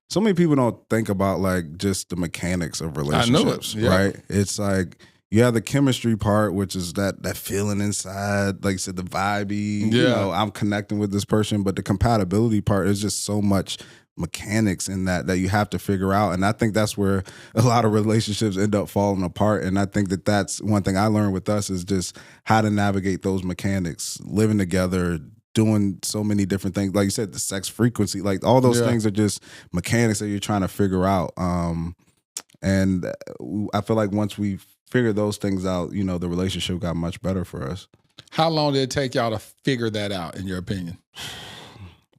so many people don't think about like just the mechanics of relationships, right? It's like you have the chemistry part, which is that feeling inside, like you said, the vibey. I'm connecting with this person, but the compatibility part is just so much mechanics in that you have to figure out. And I think that's where a lot of relationships end up falling apart. And I think that's one thing I learned with us is just how to navigate those mechanics, living together, doing so many different things. Like you said, the sex frequency, like all those things are just mechanics that you're trying to figure out. And I feel like once we figured those things out, the relationship got much better for us. How long did it take y'all to figure that out, in your opinion?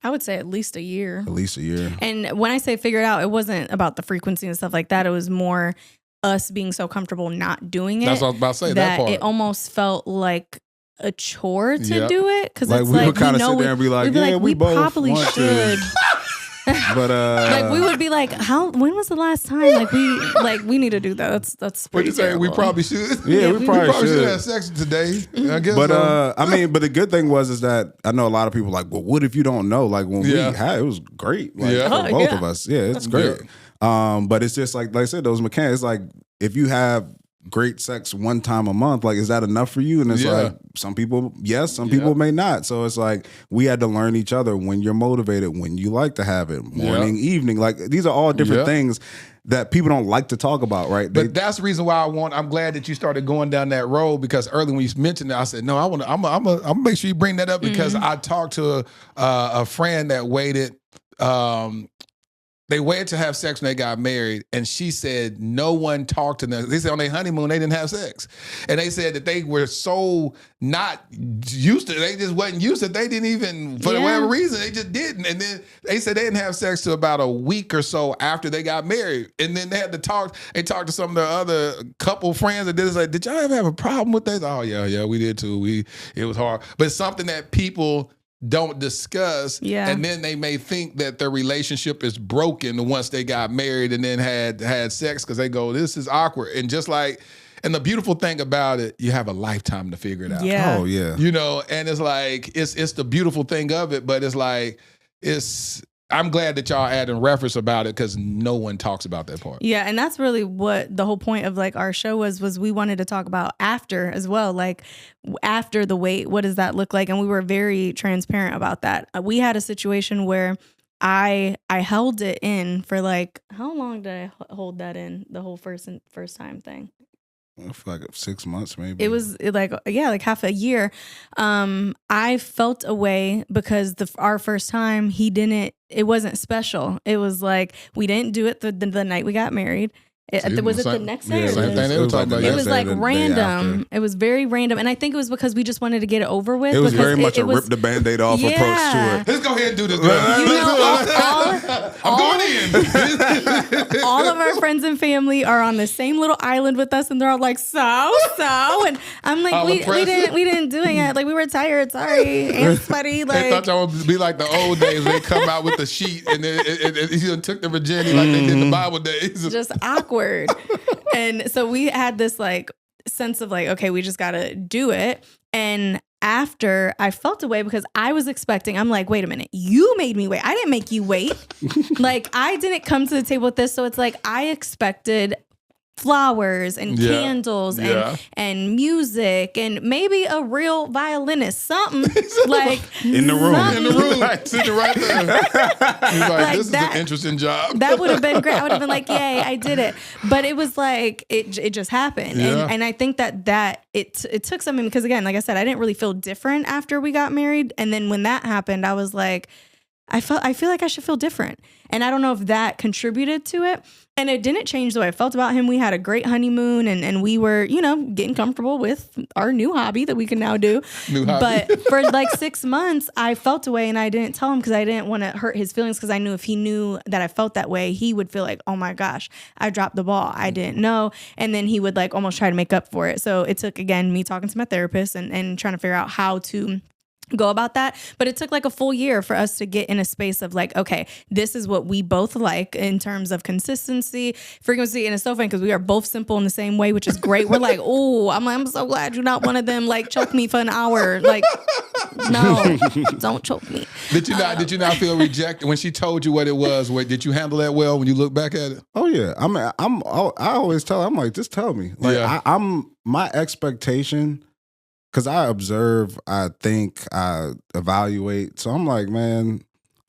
I would say at least a year. At least a year. And when I say figure it out, it wasn't about the frequency and stuff like that. It was more us being so comfortable not doing it. That's what I was about to say, that part. It almost felt like a chore to do it. Because like it's we like, would kind of sit there and be like, we both probably want should. But like we would be like, when was the last time we need to do that? That's What you say? We probably should. Yeah, we probably should have sex today. I guess. But but the good thing is that I know a lot of people like, well, what if you don't know? Like when we had, it was great. Like for both of us. Yeah, it's great. But it's just like I said, those mechanics. Like if you have great sex one time a month, like is that enough for you? And it's like some people yes, some people may not. So it's like we had to learn each other when you're motivated, when you like to have it, morning, evening. Like these are all different things that people don't like to talk about, right? But that's the reason why I'm glad that you started going down that road, because early when you mentioned it, I said, no, I'm gonna make sure you bring that up because I talked to a friend that waited they waited to have sex when they got married, and she said no one talked to them. They said on their honeymoon they didn't have sex, and they said that they were so not used to it. They just wasn't used to it. They didn't even, for whatever reason, they just didn't. And then they said they didn't have sex till about a week or so after they got married, and then they had to talk. They talked to some of their other couple friends and did like, did y'all ever have a problem with that? Oh yeah, we did too. It was hard, but it's something that people don't discuss, and then they may think that their relationship is broken once they got married and then had sex because they go, this is awkward. And just like, and the beautiful thing about it, you have a lifetime to figure it out. Yeah. Oh yeah. You know, and it's like, it's the beautiful thing of it, but it's like, I'm glad that y'all adding reference about it because no one talks about that part. Yeah, and that's really what the whole point of like our show was we wanted to talk about after as well, like after the wait, what does that look like? And we were very transparent about that. We had a situation where I held it in for like, how long did I hold that in? The whole first time thing. For like 6 months, maybe. It was like half a year. I felt a way because our first time it wasn't special. It was like we didn't do it the night we got married. Was it the next day? Same thing they were talking about. It was like random. It was very random. And I think it was because we just wanted to get it over with. It was very much a rip the Band-Aid off approach to it. Let's go ahead and do this, girl. You know, I'm going in. all of our friends and family are on the same little island with us, and they're all like, so, and I'm like, we didn't do it yet. Like we were tired, sorry, and sweaty. Like they thought y'all would be like the old days. They come out with the sheet and then it took the virginity like they did the Bible days. Just awkward. And so we had this like sense of like, okay, we just gotta do it. And after I felt away because I was expecting, I'm like, wait a minute, you made me wait. I didn't make you wait. Like I didn't come to the table with this. So it's like I expected flowers and candles and music and maybe a real violinist, something like in the room, like, sitting right there. He's like, this is an interesting job. That would have been great. I would have been like, yay, I did it. But it was like it just happened, and I think that it took something because again, like I said, I didn't really feel different after we got married, and then when that happened, I was like, I feel like I should feel different. And I don't know if that contributed to it. And it didn't change the way I felt about him. We had a great honeymoon and we were, getting comfortable with our new hobby that we can now do. But for like 6 months, I felt away and I didn't tell him because I didn't want to hurt his feelings because I knew if he knew that I felt that way, he would feel like, oh my gosh, I dropped the ball. I didn't know. And then he would like almost try to make up for it. So it took, again, me talking to my therapist and trying to figure out how to go about that. But it took like a full year for us to get in a space of like, okay, this is what we both like in terms of consistency, frequency. And it's so funny because we are both simple in the same way, which is great. We're like, oh, I'm so glad you're not one of them like choke me for an hour. Like, no, don't choke me. Did you not feel rejected when she told you what it was? Did you handle that well when you look back at it? Oh yeah. I always tell her, I'm like, just tell me. Like I'm my expectation. Because I observe, I think, I evaluate. So I'm like, man,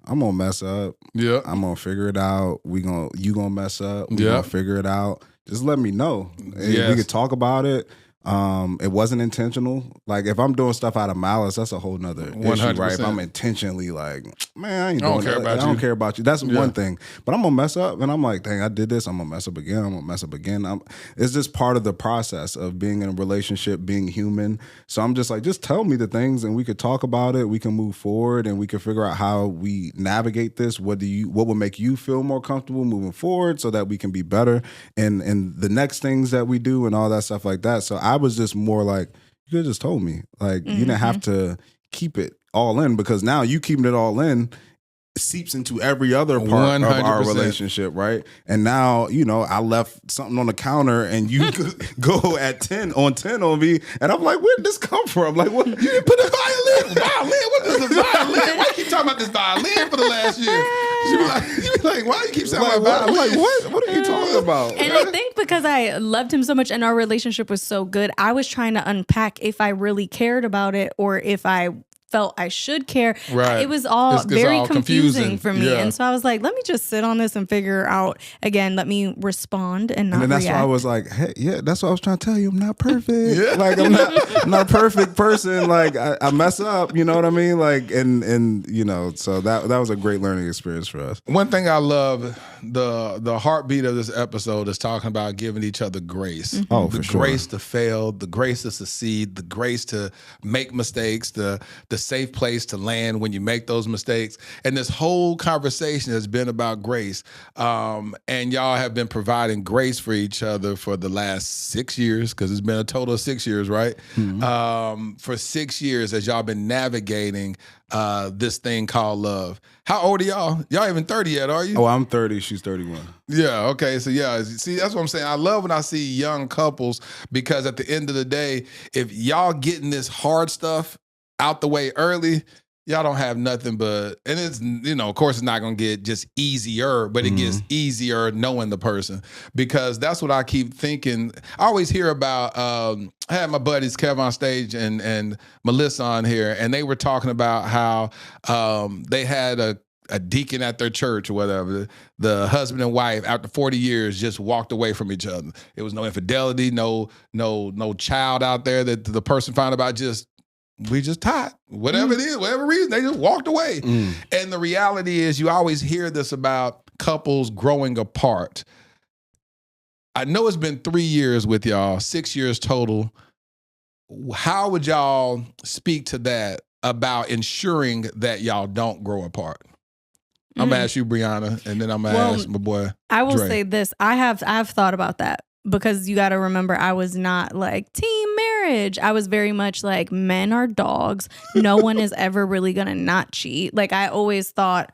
I'm going to mess up. Yeah. I'm going to figure it out. You going to mess up. We going to figure it out. Just let me know. Yes. We could talk about it. It wasn't intentional. Like if I'm doing stuff out of malice, that's a whole nother issue, right? If I'm intentionally like, man, I don't care about you. That's one thing. But I'm gonna mess up, and I'm like, dang, I did this. I'm gonna mess up again. It's just part of the process of being in a relationship, being human. So I'm just like, just tell me the things, and we could talk about it. We can move forward, and we can figure out how we navigate this. What will make you feel more comfortable moving forward, so that we can be better and the next things that we do and all that stuff like that. So I was just more like, you could have just told me. Like, you didn't have to keep it all in, because now you keeping it all in seeps into every other part 100%. Of our relationship, right? And now, I left something on the counter and you go at 10 on me, and I'm like, where did this come from? Like, what? You didn't put a violin? What is a violin? Why you keep talking about this violin for the last year? You be like, why do you keep saying like, violin? I'm like, what are you talking about? And I think because I loved him so much and our relationship was so good, I was trying to unpack if I really cared about it or if I felt I should care. Right. It was all It's very all confusing for me. Yeah. And so I was like, let me just sit on this and figure out, again, let me respond and not And then that's react. why I was like, hey, yeah, that's what I was trying to tell you. I'm not perfect. Like I'm not a perfect person. Like I mess up, you know what I mean? Like and you know, so that was a great learning experience for us. One thing I love, the heartbeat of this episode is talking about giving each other grace. Mm-hmm. Oh, the for sure. grace to fail, the grace to succeed, the grace to make mistakes, the safe place to land when you make those mistakes. And this whole conversation has been about grace. And y'all have been providing grace for each other for the last 6 years, because it's been a total of 6 years, right? Mm-hmm. For 6 years as y'all been navigating this thing called love. How old are y'all? Y'all even 30 yet, are you? Oh, I'm 30. She's 31. Yeah, okay. So yeah, see, that's what I'm saying. I love when I see young couples, because at the end of the day, if y'all getting this hard stuff out the way early, y'all don't have nothing but, and it's, you know, of course it's not going to get just easier, but it gets easier knowing the person, because that's what I keep thinking. I always hear about, I had my buddies Kev on stage and Melissa on here, and they were talking about how they had a deacon at their church or whatever. The husband and wife, after 40 years, just walked away from each other. It was no infidelity, no child out there that the person found about. We just tied, whatever it is, whatever reason, they just walked away. And the reality is, you always hear this about couples growing apart. I know it's been 3 years with y'all, 6 years total. How would y'all speak to that about ensuring that y'all don't grow apart? I'm gonna ask you, Breanna, and then I'm gonna ask my boy. I will Dre. say this. I've thought about that, because you got to remember, I was not like team marriage. I was very much like, men are dogs. No one is ever really gonna not cheat. Like, I always thought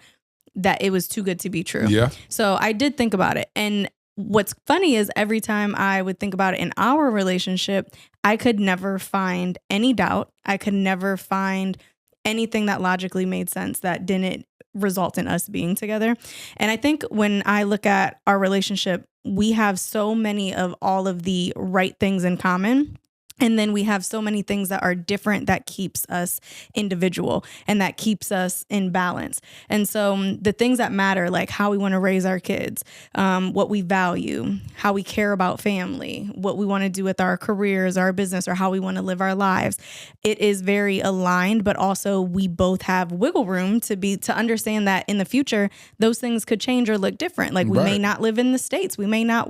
that it was too good to be true. Yeah. So I did think about it. And what's funny is, every time I would think about it in our relationship, I could never find any doubt. I could never find anything that logically made sense that didn't result in us being together. And I think when I look at our relationship, we have so many of all of the right things in common. And then we have so many things that are different that keeps us individual and that keeps us in balance. And so the things that matter, like how we want to raise our kids, what we value, how we care about family, what we want to do with our careers, our business, or how we want to live our lives, it is very aligned, but also we both have wiggle room to understand that in the future, those things could change or look different. Like, we may not live in the States. We may not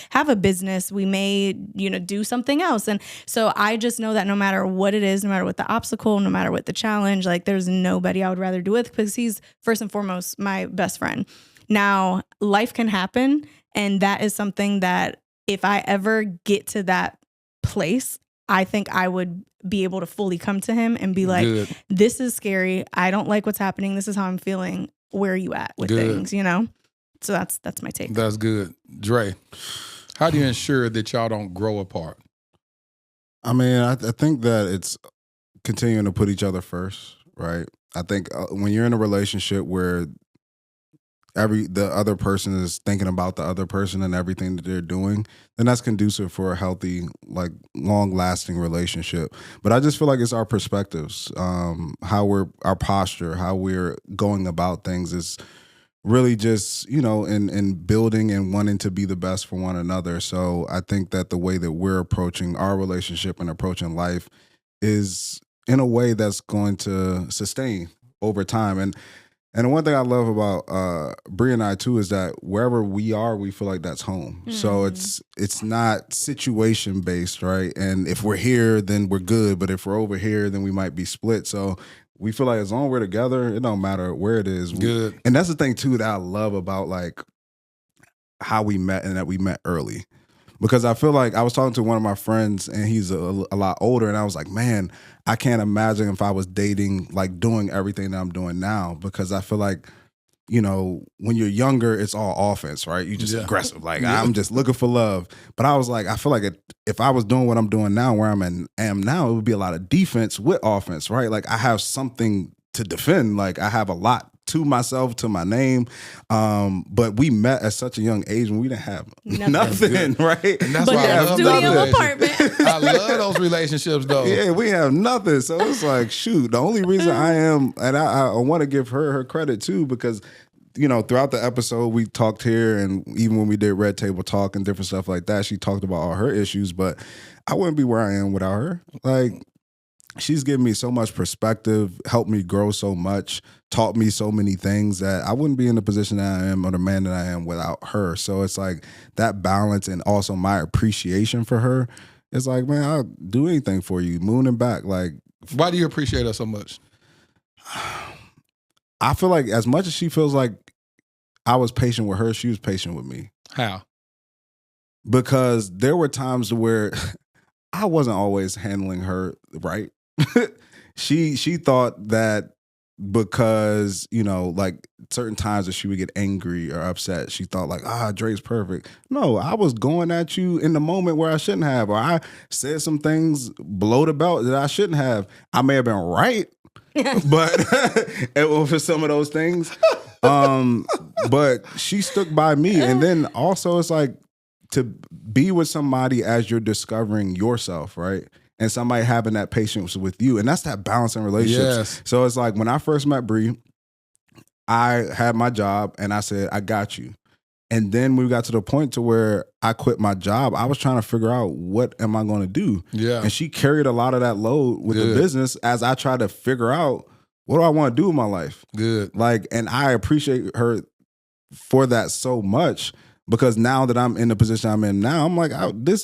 have a business. We may, do something else. And so I just know that no matter what it is, no matter what the obstacle, no matter what the challenge, like, there's nobody I would rather do with, because he's first and foremost my best friend. Now, life can happen. And that is something that if I ever get to that place, I think I would be able to fully come to him and be like, this is scary. I don't like what's happening. This is how I'm feeling. Where are you at with things, So that's my take. That's good. Dre, how do you ensure that y'all don't grow apart? I mean, I think that it's continuing to put each other first, right? I think when you're in a relationship where the other person is thinking about the other person and everything that they're doing, then that's conducive for a healthy, like, long-lasting relationship. But I just feel like it's our perspectives, our posture, how we're going about things is really just, in building and wanting to be the best for one another. So I think that the way that we're approaching our relationship and approaching life is in a way that's going to sustain over time. And the one thing I love about Bree and I too is that wherever we are, we feel like that's home. Mm-hmm. So it's not situation based, right? And if we're here, then we're good. But if we're over here, then we might be split. So we feel like as long as we're together, it don't matter where it is. Good. And that's the thing too that I love about, like, how we met, and that we met early. Because I feel like I was talking to one of my friends, and he's a lot older, and I was like, man, I can't imagine if I was dating, like, doing everything that I'm doing now. Because I feel like, when you're younger, it's all offense, right? You just aggressive. Like, I'm just looking for love. But I was like, I feel like if I was doing what I'm doing now, where am now, it would be a lot of defense with offense, right? Like, I have something to defend. Like, I have a lot to myself, to my name. But we met at such a young age when we didn't have nothing, right? And that's But why I that love studio those apartment. I love those relationships, though. Yeah, we have nothing. So it's like, shoot, the only reason I am, and I want to give her credit too, because, you know, throughout the episode, we talked here, and even when we did Red Table Talk and different stuff like that, she talked about all her issues, but I wouldn't be where I am without her. Like, she's given me so much perspective, helped me grow so much, taught me so many things that I wouldn't be in the position that I am or the man that I am without her. So it's like that balance, and also my appreciation for her. It's like, man, I'll do anything for you, moon and back. Like, Why do you appreciate her so much? I feel like as much as she feels like I was patient with her, she was patient with me. How? Because there were times where I wasn't always handling her right. She thought that because, you know, like certain times that she would get angry or upset, she thought like, Dre's perfect. No, I was going at you in the moment where I shouldn't have, or I said some things below the belt that I shouldn't have. I may have been right, but for some of those things. But she stuck by me. And then also it's like to be with somebody as you're discovering yourself, right? And somebody having that patience with you. And that's that balance in relationships. Yes. So it's like when I first met Bree, I had my job and I said, I got you. And then we got to the point to where I quit my job. I was trying to figure out, what am I going to do? Yeah. And she carried a lot of that load with the Good. business as I tried to figure out, what do I want to do in my life? Good. Like, and I appreciate her for that so much, because now that I'm in the position I'm in now, I'm like,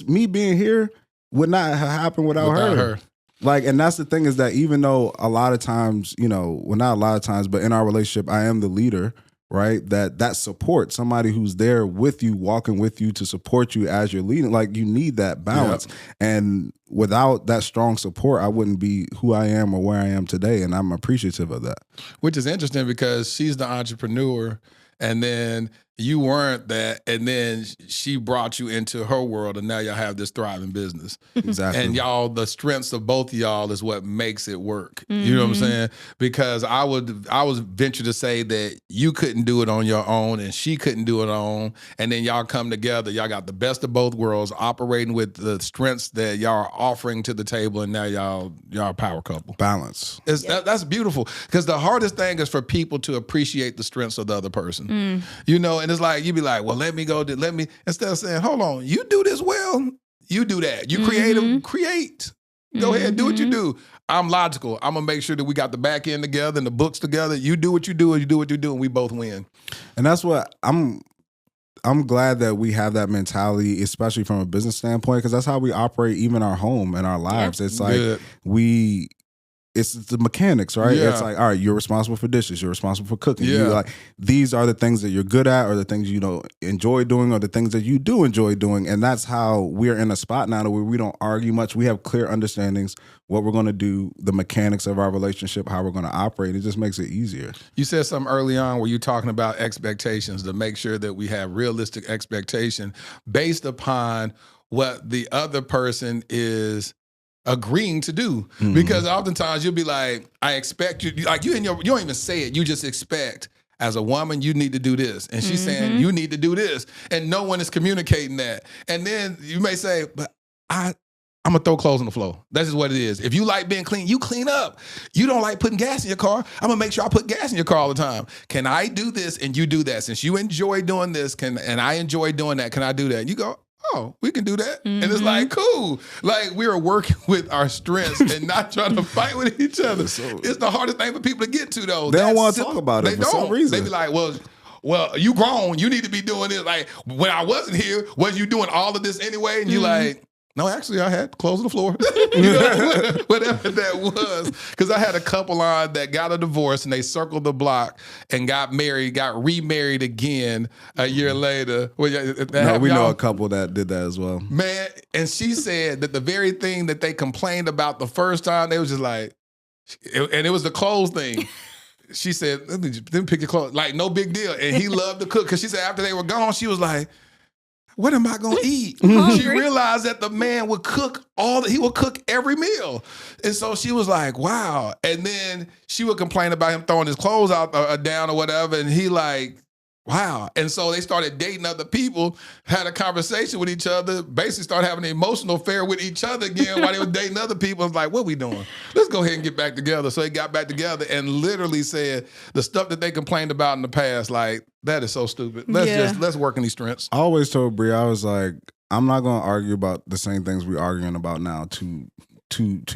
me being here would not have happened without her. Like, and that's the thing, is that even though a lot of times, you know, well, not a lot of times, but in our relationship, I am the leader, right? That support, somebody who's there with you, walking with you to support you as you're leading. Like, you need that balance. Yep. And without that strong support, I wouldn't be who I am or where I am today. And I'm appreciative of that. Which is interesting because she's the entrepreneur, and then you weren't that, and then she brought you into her world, and now y'all have this thriving business. Exactly. And y'all, the strengths of both of y'all is what makes it work. You know what I'm saying? Because I would venture to say that you couldn't do it on your own, and she couldn't do it on, and then y'all come together. Y'all got the best of both worlds, operating with the strengths that y'all are offering to the table, and now y'all a power couple. Balance. That's beautiful, because the hardest thing is for people to appreciate the strengths of the other person. You know, and it's like, you be like, well, instead of saying, hold on, you do this well, you do that. You create. Go ahead, do what you do. I'm logical. I'm going to make sure that we got the back end together and the books together. You do what you do, and you do what you do, and we both win. And that's what I'm glad that we have that mentality, especially from a business standpoint, because that's how we operate even our home and our lives. It's like it's the mechanics, right? Yeah. It's like, all right, you're responsible for dishes, you're responsible for cooking. Yeah. You're like, these are the things that you're good at, or the things you don't enjoy doing, or the things that you do enjoy doing. And that's how we're in a spot now where we don't argue much. We have clear understandings, what we're going to do, the mechanics of our relationship, how we're going to operate. It just makes it easier. You said something early on where you're talking about expectations, to make sure that we have realistic expectation based upon what the other person is agreeing to do. Because oftentimes you'll be like, I expect you, like you don't even say it, you just expect, as a woman, you need to do this. And she's saying, you need to do this. And no one is communicating that. And then you may say, but I'm going to throw clothes on the floor. That's just what it is. If you like being clean, you clean up. You don't like putting gas in your car, I'm going to make sure I put gas in your car all the time. Can I do this and you do that? Since you enjoy doing this, and I enjoy doing that, can I do that? And you go, oh, we can do that. And it's like, cool. Like, we are working with our strengths and not trying to fight with each other. It's the hardest thing for people to get to, though. They don't want to talk about it for some reason. They be like, well, you grown. You need to be doing this. Like, when I wasn't here, was you doing all of this anyway? And you like, no, actually, I had clothes on the floor. You know, whatever that was. Because I had a couple on that got a divorce, and they circled the block and got remarried again a year later. We know a couple that did that as well. Man, and she said that the very thing that they complained about the first time, they was just like, and it was the clothes thing. She said, let me pick your clothes. Like, no big deal. And he loved to cook, because she said after they were gone, she was like, what am I gonna eat? She realized that the man would cook he would cook every meal. And so she was like, wow. And then she would complain about him throwing his clothes out down or whatever. And he like, wow. And so they started dating other people, had a conversation with each other, basically started having an emotional affair with each other again while they were dating other people. It's like, what we doing? Let's go ahead and get back together. So they got back together and literally said the stuff that they complained about in the past, like, that is so stupid. Let's work in these strengths. I always told Brie, I was like, I'm not going to argue about the same things we're arguing about now two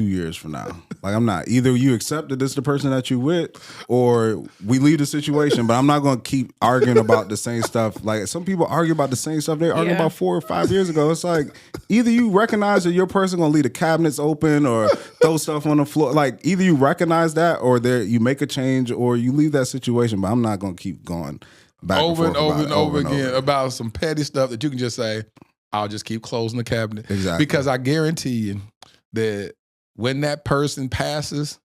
years from now. Like, I'm not. Either you accept that this is the person that you with, or we leave the situation, but I'm not going to keep arguing about the same stuff. Like, some people argue about the same stuff they argued about 4 or 5 years ago. It's like, either you recognize that your person going to leave the cabinets open or throw stuff on the floor. Like, either you recognize that or you make a change or you leave that situation, but I'm not going to keep going back over and forth and over again about some petty stuff that you can just say, I'll just keep closing the cabinet. Exactly. Because I guarantee you that when that person passes,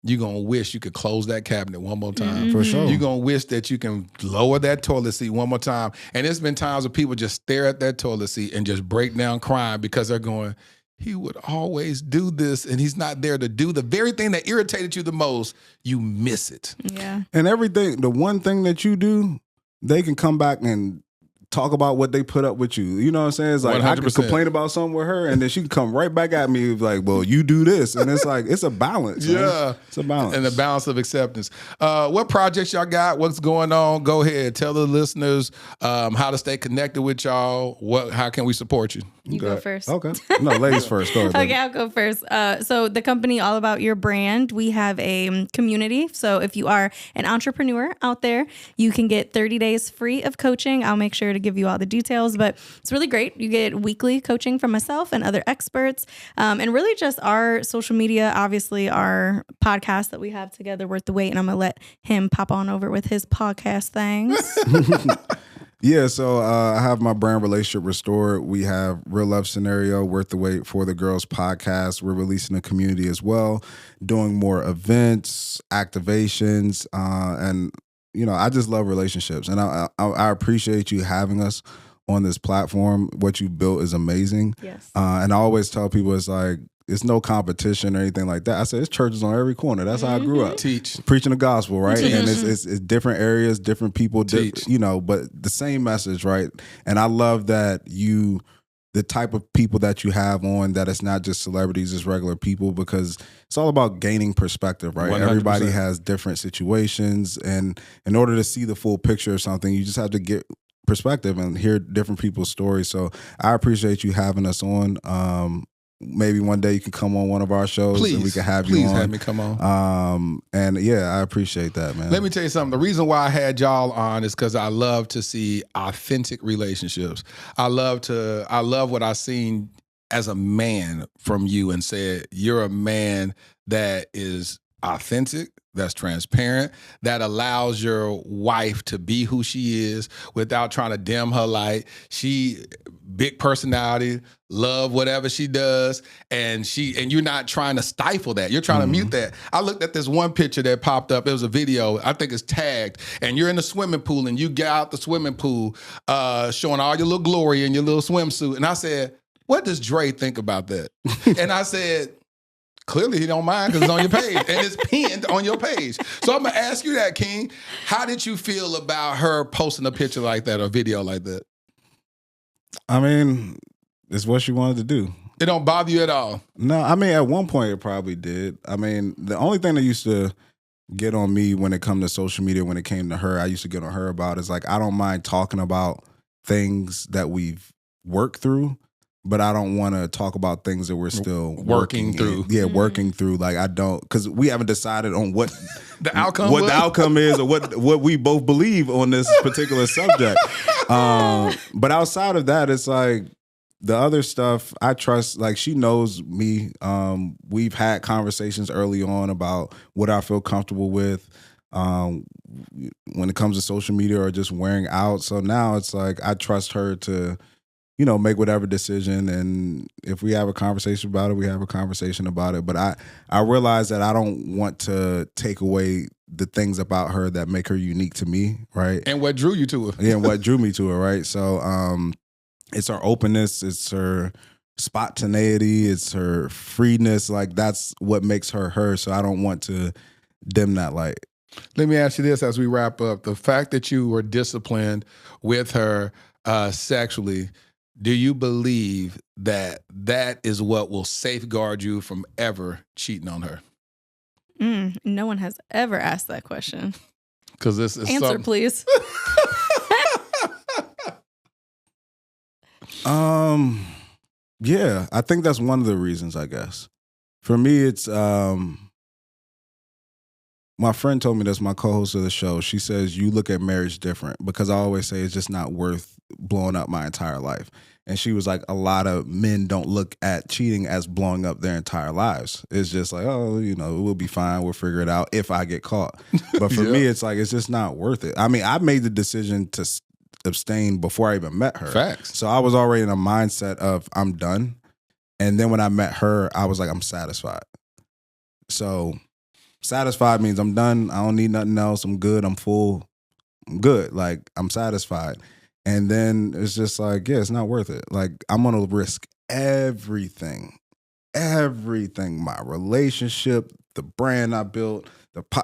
you're going to wish you could close that cabinet one more time. For sure. You're going to wish that you can lower that toilet seat one more time. And there's been times where people just stare at that toilet seat and just break down crying because they're going, he would always do this and he's not there to do the very thing that irritated you the most. You miss it. Yeah. And everything, the one thing that you do, they can come back and talk about what they put up with you. You know what I'm saying? It's like 100%. I could complain about something with her and then she can come right back at me like, well, you do this. And it's like, it's a balance. Yeah. Man. It's a balance. And the balance of acceptance. What projects y'all got? What's going on? Go ahead. Tell the listeners how to stay connected with y'all. How can we support you? You go first. Okay. No, ladies first. Go ahead. Okay, I'll go first. So the company All About Your Brand, we have a community. So if you are an entrepreneur out there, you can get 30 days free of coaching. I'll make sure to give you all the details, but it's really great. You get weekly coaching from myself and other experts, and really just our social media, obviously our podcast that we have together, Worth the Wait, and I'm going to let him pop on over with his podcast things. Yeah, so I have my brand relationship restored. We have Real Love Scenario, Worth the Wait for the Girls podcast. We're releasing a community as well, doing more events, activations, and you know, I just love relationships, and I appreciate you having us on this platform. What you built is amazing. Yes. And I always tell people it's like, it's no competition or anything like that. I said, it's churches on every corner. That's how I grew up. Teach. Preaching the gospel, right? Teach. And it's different areas, different people, you know, but the same message, right? And I love that the type of people that you have on, that it's not just celebrities, it's regular people, because it's all about gaining perspective, right? 100%. Everybody has different situations. And in order to see the full picture of something, you just have to get perspective and hear different people's stories. So I appreciate you having us on. Maybe one day you can come on one of our shows and we can have you on. Please have me come on. And yeah, I appreciate that, man. Let me tell you something. The reason why I had y'all on is because I love to see authentic relationships. I love what I seen as a man from you and said, you're a man that is authentic, that's transparent, that allows your wife to be who she is without trying to dim her light. She big personality, love whatever she does, and you're not trying to stifle that. You're trying to mute that. I looked at this one picture that popped up. It was a video. I think it's tagged, and you're in the swimming pool, and you get out the swimming pool, showing all your little glory in your little swimsuit. And I said, what does Dre think about that? And I said, clearly he don't mind because it's on your page and it's pinned on your page. So I'm going to ask you that, King. How did you feel about her posting a picture like that or a video like that? I mean, it's what she wanted to do. It don't bother you at all? No, I mean, at one point it probably did. I mean, the only thing that used to get on me when it come to social media, when it came to her, I used to get on her about is like, I don't mind talking about things that we've worked through, but I don't want to talk about things that we're still working through. Working through. Like, I don't, because we haven't decided on what the outcome is or what we both believe on this particular subject. But outside of that, it's like the other stuff I trust. Like, she knows me. We've had conversations early on about what I feel comfortable with when it comes to social media or just wearing out. So now it's like I trust her to, you know, make whatever decision. And if we have a conversation about it, we have a conversation about it. But I realize that I don't want to take away the things about her that make her unique to me, right? And what drew you to her. Yeah, and what drew me to her, right? So it's her openness, it's her spontaneity, it's her freeness. Like that's what makes her her. So I don't want to dim that light. Let me ask you this as we wrap up. The fact that you were disciplined with her sexually, do you believe that that is what will safeguard you from ever cheating on her? No one has ever asked that question. Because this is Answer, please. Yeah, I think that's one of the reasons, I guess. For me, it's my friend told me this, my co-host of the show. She says, you look at marriage different, because I always say it's just not worth blowing up my entire life. And she was like, a lot of men don't look at cheating as blowing up their entire lives. It's just like, oh, you know, we'll be fine. We'll figure it out if I get caught. But for me, it's like, it's just not worth it. I mean, I made the decision to abstain before I even met her. Facts. So I was already in a mindset of I'm done. And then when I met her, I was like, I'm satisfied. So satisfied means I'm done. I don't need nothing else. I'm good. I'm full. I'm good. Like, I'm satisfied. And then it's just like, yeah, it's not worth it. Like, I'm going to risk everything, my relationship, the brand I built,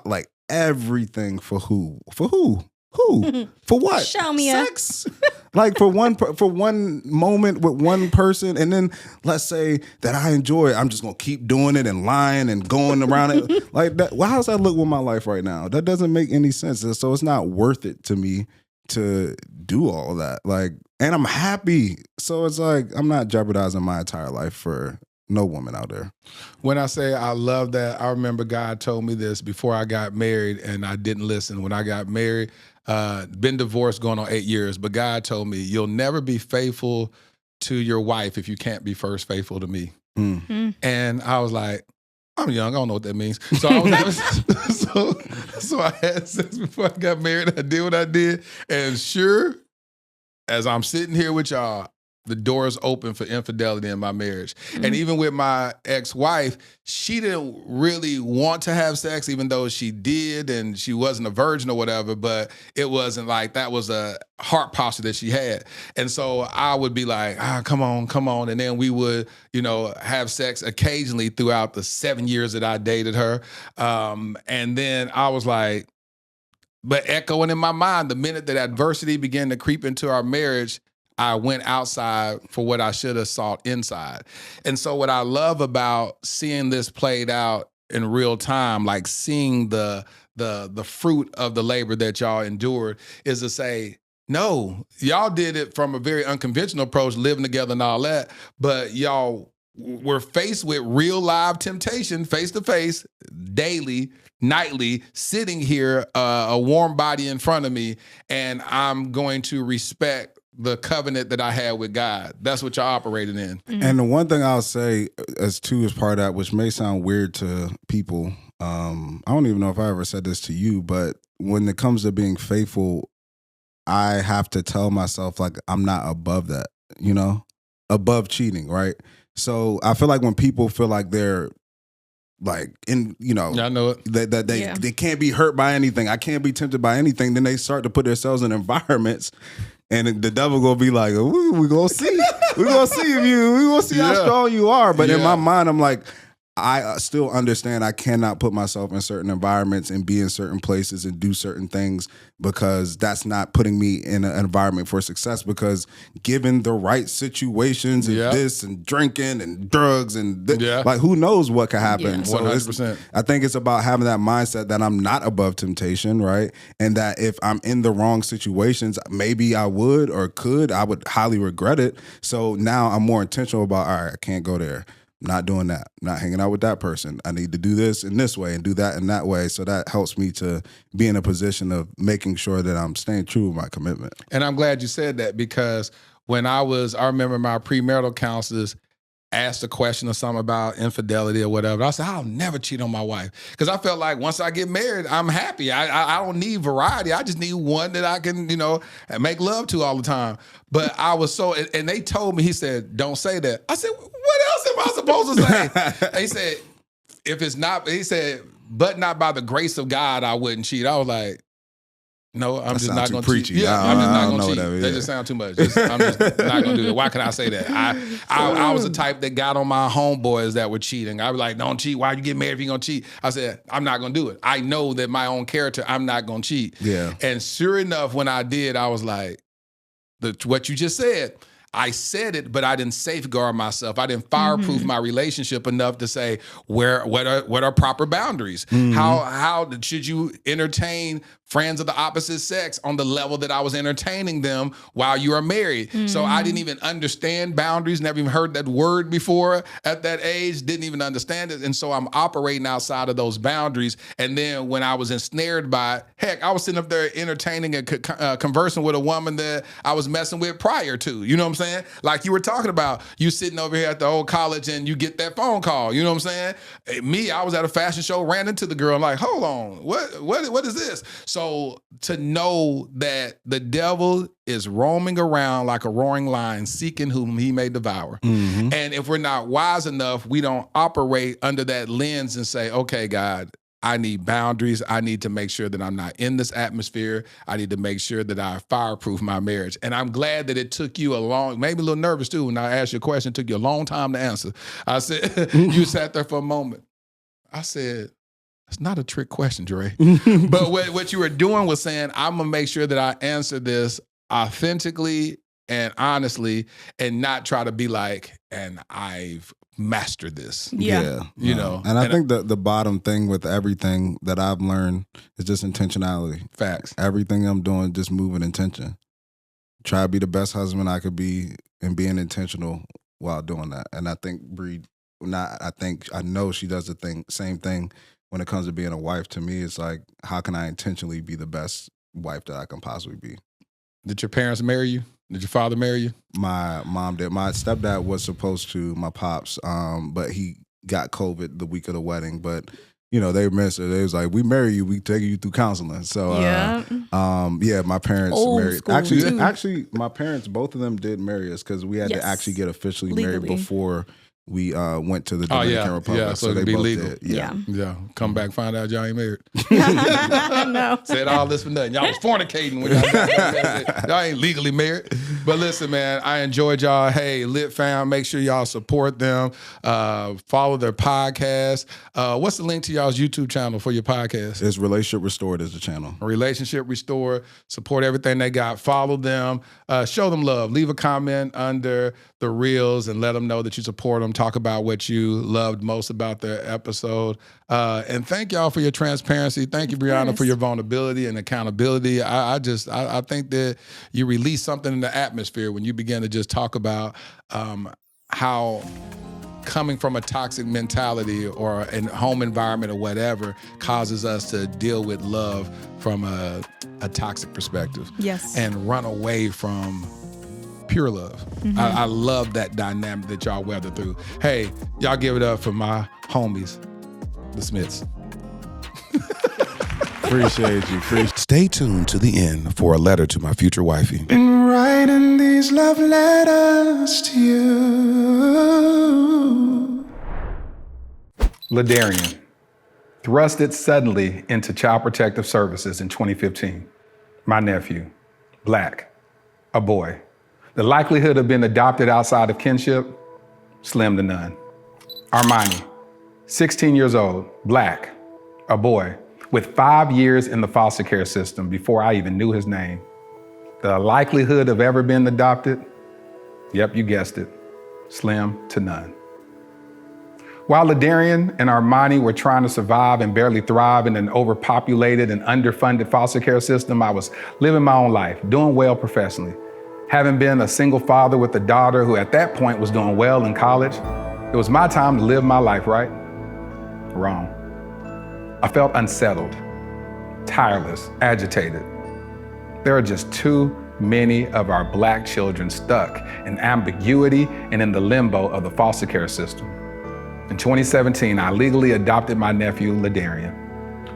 like everything for who? For who? Who? For what? Show me sex. Like for one moment with one person, and then let's say that I enjoy it, I'm just gonna keep doing it and lying and going around it like that. Well, how's that look with my life right now? That doesn't make any sense. So it's not worth it to me to do all of that. Like, and I'm happy. So it's like I'm not jeopardizing my entire life for no woman out there. When I say I love that, I remember God told me this before I got married, and I didn't listen. When I got married, been divorced going on 8 years, but God told me, you'll never be faithful to your wife if you can't be first faithful to me. And I was like, I'm young, I don't know what that means. So I was having, so I had sex before I got married. I did what I did. And sure, as I'm sitting here with y'all, the doors open for infidelity in my marriage. And even with my ex-wife, she didn't really want to have sex, even though she did, and she wasn't a virgin or whatever, but it wasn't like that was a heart posture that she had. And so I would be like, come on. And then we would, have sex occasionally throughout the 7 years that I dated her. And then I was like, but echoing in my mind, the minute that adversity began to creep into our marriage, I went outside for what I should have sought inside. And so what I love about seeing this played out in real time, like seeing the fruit of the labor that y'all endured, is to say, no, y'all did it from a very unconventional approach, living together and all that, but y'all were faced with real live temptation, face to face, daily, nightly, sitting here, a warm body in front of me, and I'm going to respect the covenant that I had with God. That's what y'all operated in. And the one thing I'll say as part of that, which may sound weird to people, I don't even know if I ever said this to you, but when it comes to being faithful, I have to tell myself, like, I'm not above that, above cheating, right? So I feel like when people feel like they're like I know it. That they can't be hurt by anything, I can't be tempted by anything, then they start to put themselves in environments. And the devil gonna be like, we're gonna see. We're gonna see how strong you are. But in my mind, I'm like, I still understand I cannot put myself in certain environments and be in certain places and do certain things, because that's not putting me in an environment for success. Because given the right situations and this and drinking and drugs and like, who knows what could happen. Yeah. So 100%. I think it's about having that mindset that I'm not above temptation, right? And that if I'm in the wrong situations, maybe I would or could, I would highly regret it. So now I'm more intentional about, all right, I can't go there. Not doing that, not hanging out with that person. I need to do this in this way and do that in that way. So that helps me to be in a position of making sure that I'm staying true with my commitment. And I'm glad you said that, because when I remember my premarital counselors asked a question or something about infidelity or whatever. I said, I'll never cheat on my wife. Because I felt like once I get married, I'm happy. I don't need variety. I just need one that I can, make love to all the time. But I was and they told me, he said, don't say that. I said, what else am I supposed to say? He said, if it's not, he said, but not by the grace of God, I wouldn't cheat. I was like, No, I'm That just sound not too going to preachy. cheat. Yeah, I I'm just not don't going know to cheat. whatever, That yeah. just sounds too much. I'm just not going to do that. Why can I say that? I was the type that got on my homeboys that were cheating. I was like, don't cheat. Why you get married if you're going to cheat? I said, I'm not going to do it. I know that my own character, I'm not going to cheat. Yeah. And sure enough, when I did, I was like, what you just said, I said it, but I didn't safeguard myself. I didn't fireproof my relationship enough to say what are proper boundaries. How should you entertain friends of the opposite sex on the level that I was entertaining them while you are married? So I didn't even understand boundaries. Never even heard that word before at that age. Didn't even understand it, and so I'm operating outside of those boundaries. And then when I was ensnared by it, heck, I was sitting up there entertaining and conversing with a woman that I was messing with prior to. You know what I'm saying? Like you were talking about, you sitting over here at the old college and you get that phone call. You know what I'm saying? Me, I was at a fashion show, ran into the girl. I'm like, hold on, what is this? So to know that the devil is roaming around like a roaring lion, seeking whom he may devour. And if we're not wise enough, we don't operate under that lens and say, okay, God, I need boundaries. I need to make sure that I'm not in this atmosphere. I need to make sure that I fireproof my marriage. And I'm glad that it took you maybe a little nervous too, when I asked you a question, it took you a long time to answer. I said, you sat there for a moment. I said, it's not a trick question, Dre. But what you were doing was saying, I'm going to make sure that I answer this authentically and honestly and not try to be like, and I've mastered this. Yeah. You know. And I think the bottom thing with everything that I've learned is just intentionality. Facts. Everything I'm doing, just moving intention. Try to be the best husband I could be and being intentional while doing that. And I think I know she does the same thing when it comes to being a wife. To me, it's like, how can I intentionally be the best wife that I can possibly be? Did your parents marry you? Did your father marry you? My mom did. My stepdad was supposed to, my pops, but he got COVID the week of the wedding. But, you know, they missed it. They was like, we marry you, we take you through counseling. So, my parents Old married. school, Actually, my parents, both of them did marry us because we had to actually get officially married Legally. before we went to the Dominican Republic. Yeah, so it'd be both legal. did. Yeah. Come back, find out y'all ain't married. No. Said all this for nothing. Y'all was fornicating when y'all got back. Y'all ain't legally married. But listen, man, I enjoyed y'all. Hey, Lit Fam, make sure y'all support them. Follow their podcast. What's the link to y'all's YouTube channel for your podcast? It's Relationship Restored is the channel. Relationship Restored. Support everything they got. Follow them. Show them love. Leave a comment under the reels and let them know that you support them. Talk about what you loved most about their episode. And thank y'all for your transparency. Thank you, Breanna, for your vulnerability and accountability. I think that you release something in the atmosphere when you begin to just talk about how coming from a toxic mentality or a home environment or whatever causes us to deal with love from a toxic perspective. Yes. And run away from pure love. I love that dynamic that y'all weather through. Hey, y'all give it up for my homies, the Smiths. Appreciate you. Stay tuned to the end for a letter to my future wifey. Been writing these love letters to you. Ladarian, thrusted suddenly into Child Protective Services in 2015. My nephew, Black, a boy. The likelihood of being adopted outside of kinship, slim to none. Armani, 16 years old, Black, a boy, with 5 years in the foster care system before I even knew his name. The likelihood of ever being adopted, yep, you guessed it, slim to none. While Ladarian and Armani were trying to survive and barely thrive in an overpopulated and underfunded foster care system, I was living my own life, doing well professionally. Having been a single father with a daughter who at that point was doing well in college, it was my time to live my life, right? Wrong. I felt unsettled, tireless, agitated. There are just too many of our Black children stuck in ambiguity and in the limbo of the foster care system. In 2017, I legally adopted my nephew, Ladarian.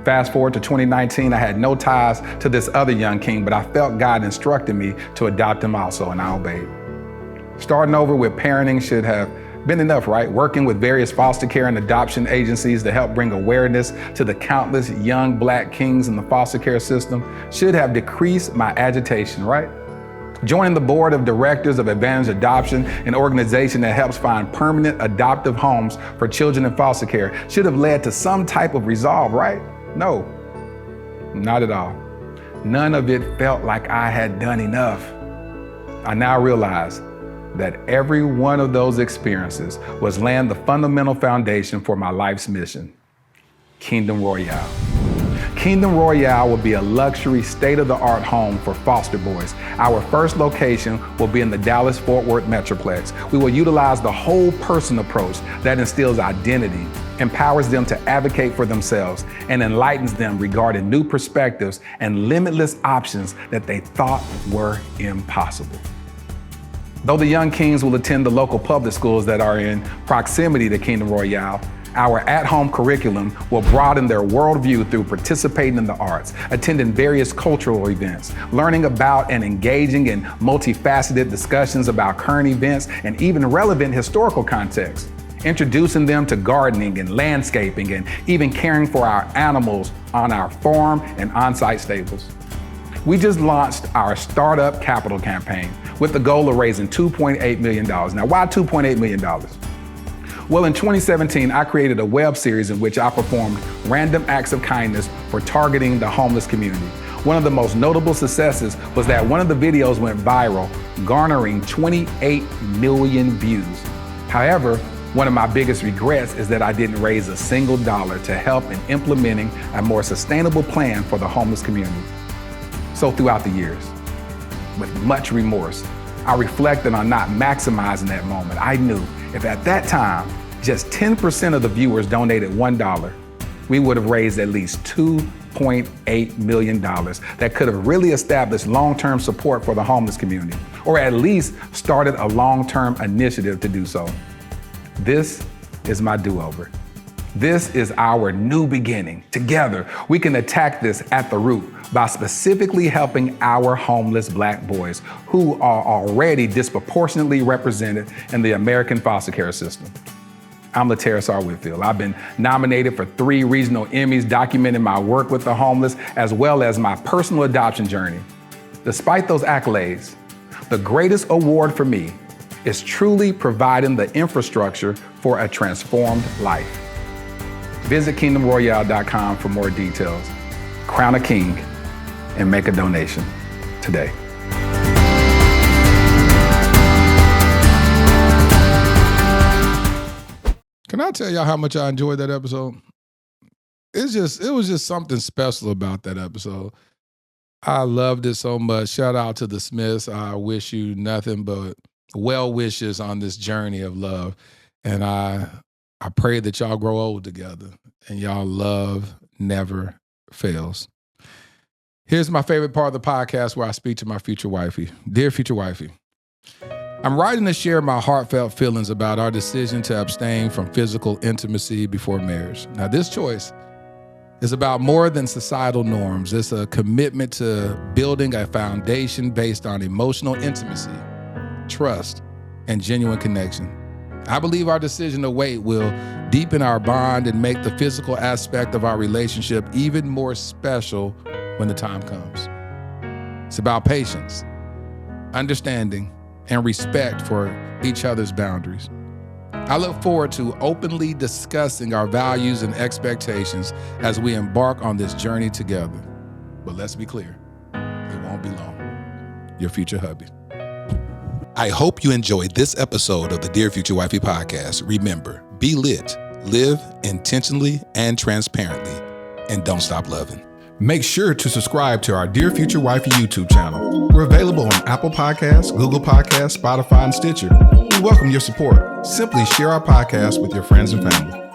Fast forward to 2019, I had no ties to this other young king, but I felt God instructed me to adopt him also, and I obeyed. Starting over with parenting should have Been enough, right? Working with various foster care and adoption agencies to help bring awareness to the countless young Black kings in the foster care system should have decreased my agitation, right? Joining the board of directors of Advantage Adoption, an organization that helps find permanent adoptive homes for children in foster care, should have led to some type of resolve, right? No, not at all. None of it felt like I had done enough. I now realize that every one of those experiences was laying the fundamental foundation for my life's mission, Kingdom Royale. Kingdom Royale will be a luxury, state-of-the-art home for foster boys. Our first location will be in the Dallas-Fort Worth Metroplex. We will utilize the whole person approach that instills identity, empowers them to advocate for themselves, and enlightens them regarding new perspectives and limitless options that they thought were impossible. Though the young kings will attend the local public schools that are in proximity to Kingdom Royale, our at-home curriculum will broaden their worldview through participating in the arts, attending various cultural events, learning about and engaging in multifaceted discussions about current events and even relevant historical context, introducing them to gardening and landscaping and even caring for our animals on our farm and on-site stables. We just launched our Startup Capital campaign with the goal of raising $2.8 million. Now, why $2.8 million? Well, in 2017, I created a web series in which I performed random acts of kindness for targeting the homeless community. One of the most notable successes was that one of the videos went viral, garnering 28 million views. However, one of my biggest regrets is that I didn't raise a single dollar to help in implementing a more sustainable plan for the homeless community. So throughout the years, with much remorse, I reflected on not maximizing that moment. I knew if at that time, just 10% of the viewers donated $1, we would have raised at least $2.8 million that could have really established long-term support for the homeless community, or at least started a long-term initiative to do so. This is my do-over. This is our new beginning. Together, we can attack this at the root by specifically helping our homeless Black boys who are already disproportionately represented in the American foster care system. I'm Laterras R. Whitfield. I've been nominated for 3 regional Emmys documenting my work with the homeless as well as my personal adoption journey. Despite those accolades, the greatest award for me is truly providing the infrastructure for a transformed life. Visit kingdomroyale.com for more details. Crown a king and make a donation today. Can I tell y'all how much I enjoyed that episode? It was just something special about that episode. I loved it so much. Shout out to the Smiths. I wish you nothing but well wishes on this journey of love. And I pray that y'all grow old together and y'all love never fails. Here's my favorite part of the podcast where I speak to my future wifey. Dear future wifey, I'm writing to share my heartfelt feelings about our decision to abstain from physical intimacy before marriage. Now, this choice is about more than societal norms. It's a commitment to building a foundation based on emotional intimacy, trust, and genuine connection. I believe our decision to wait will deepen our bond and make the physical aspect of our relationship even more special when the time comes. It's about patience, understanding, and respect for each other's boundaries. I look forward to openly discussing our values and expectations as we embark on this journey together. But let's be clear, it won't be long. Your future hubby. I hope you enjoyed this episode of the Dear Future Wifey podcast. Remember, be lit, live intentionally and transparently, and don't stop loving. Make sure to subscribe to our Dear Future Wifey YouTube channel. We're available on Apple Podcasts, Google Podcasts, Spotify, and Stitcher. We welcome your support. Simply share our podcast with your friends and family.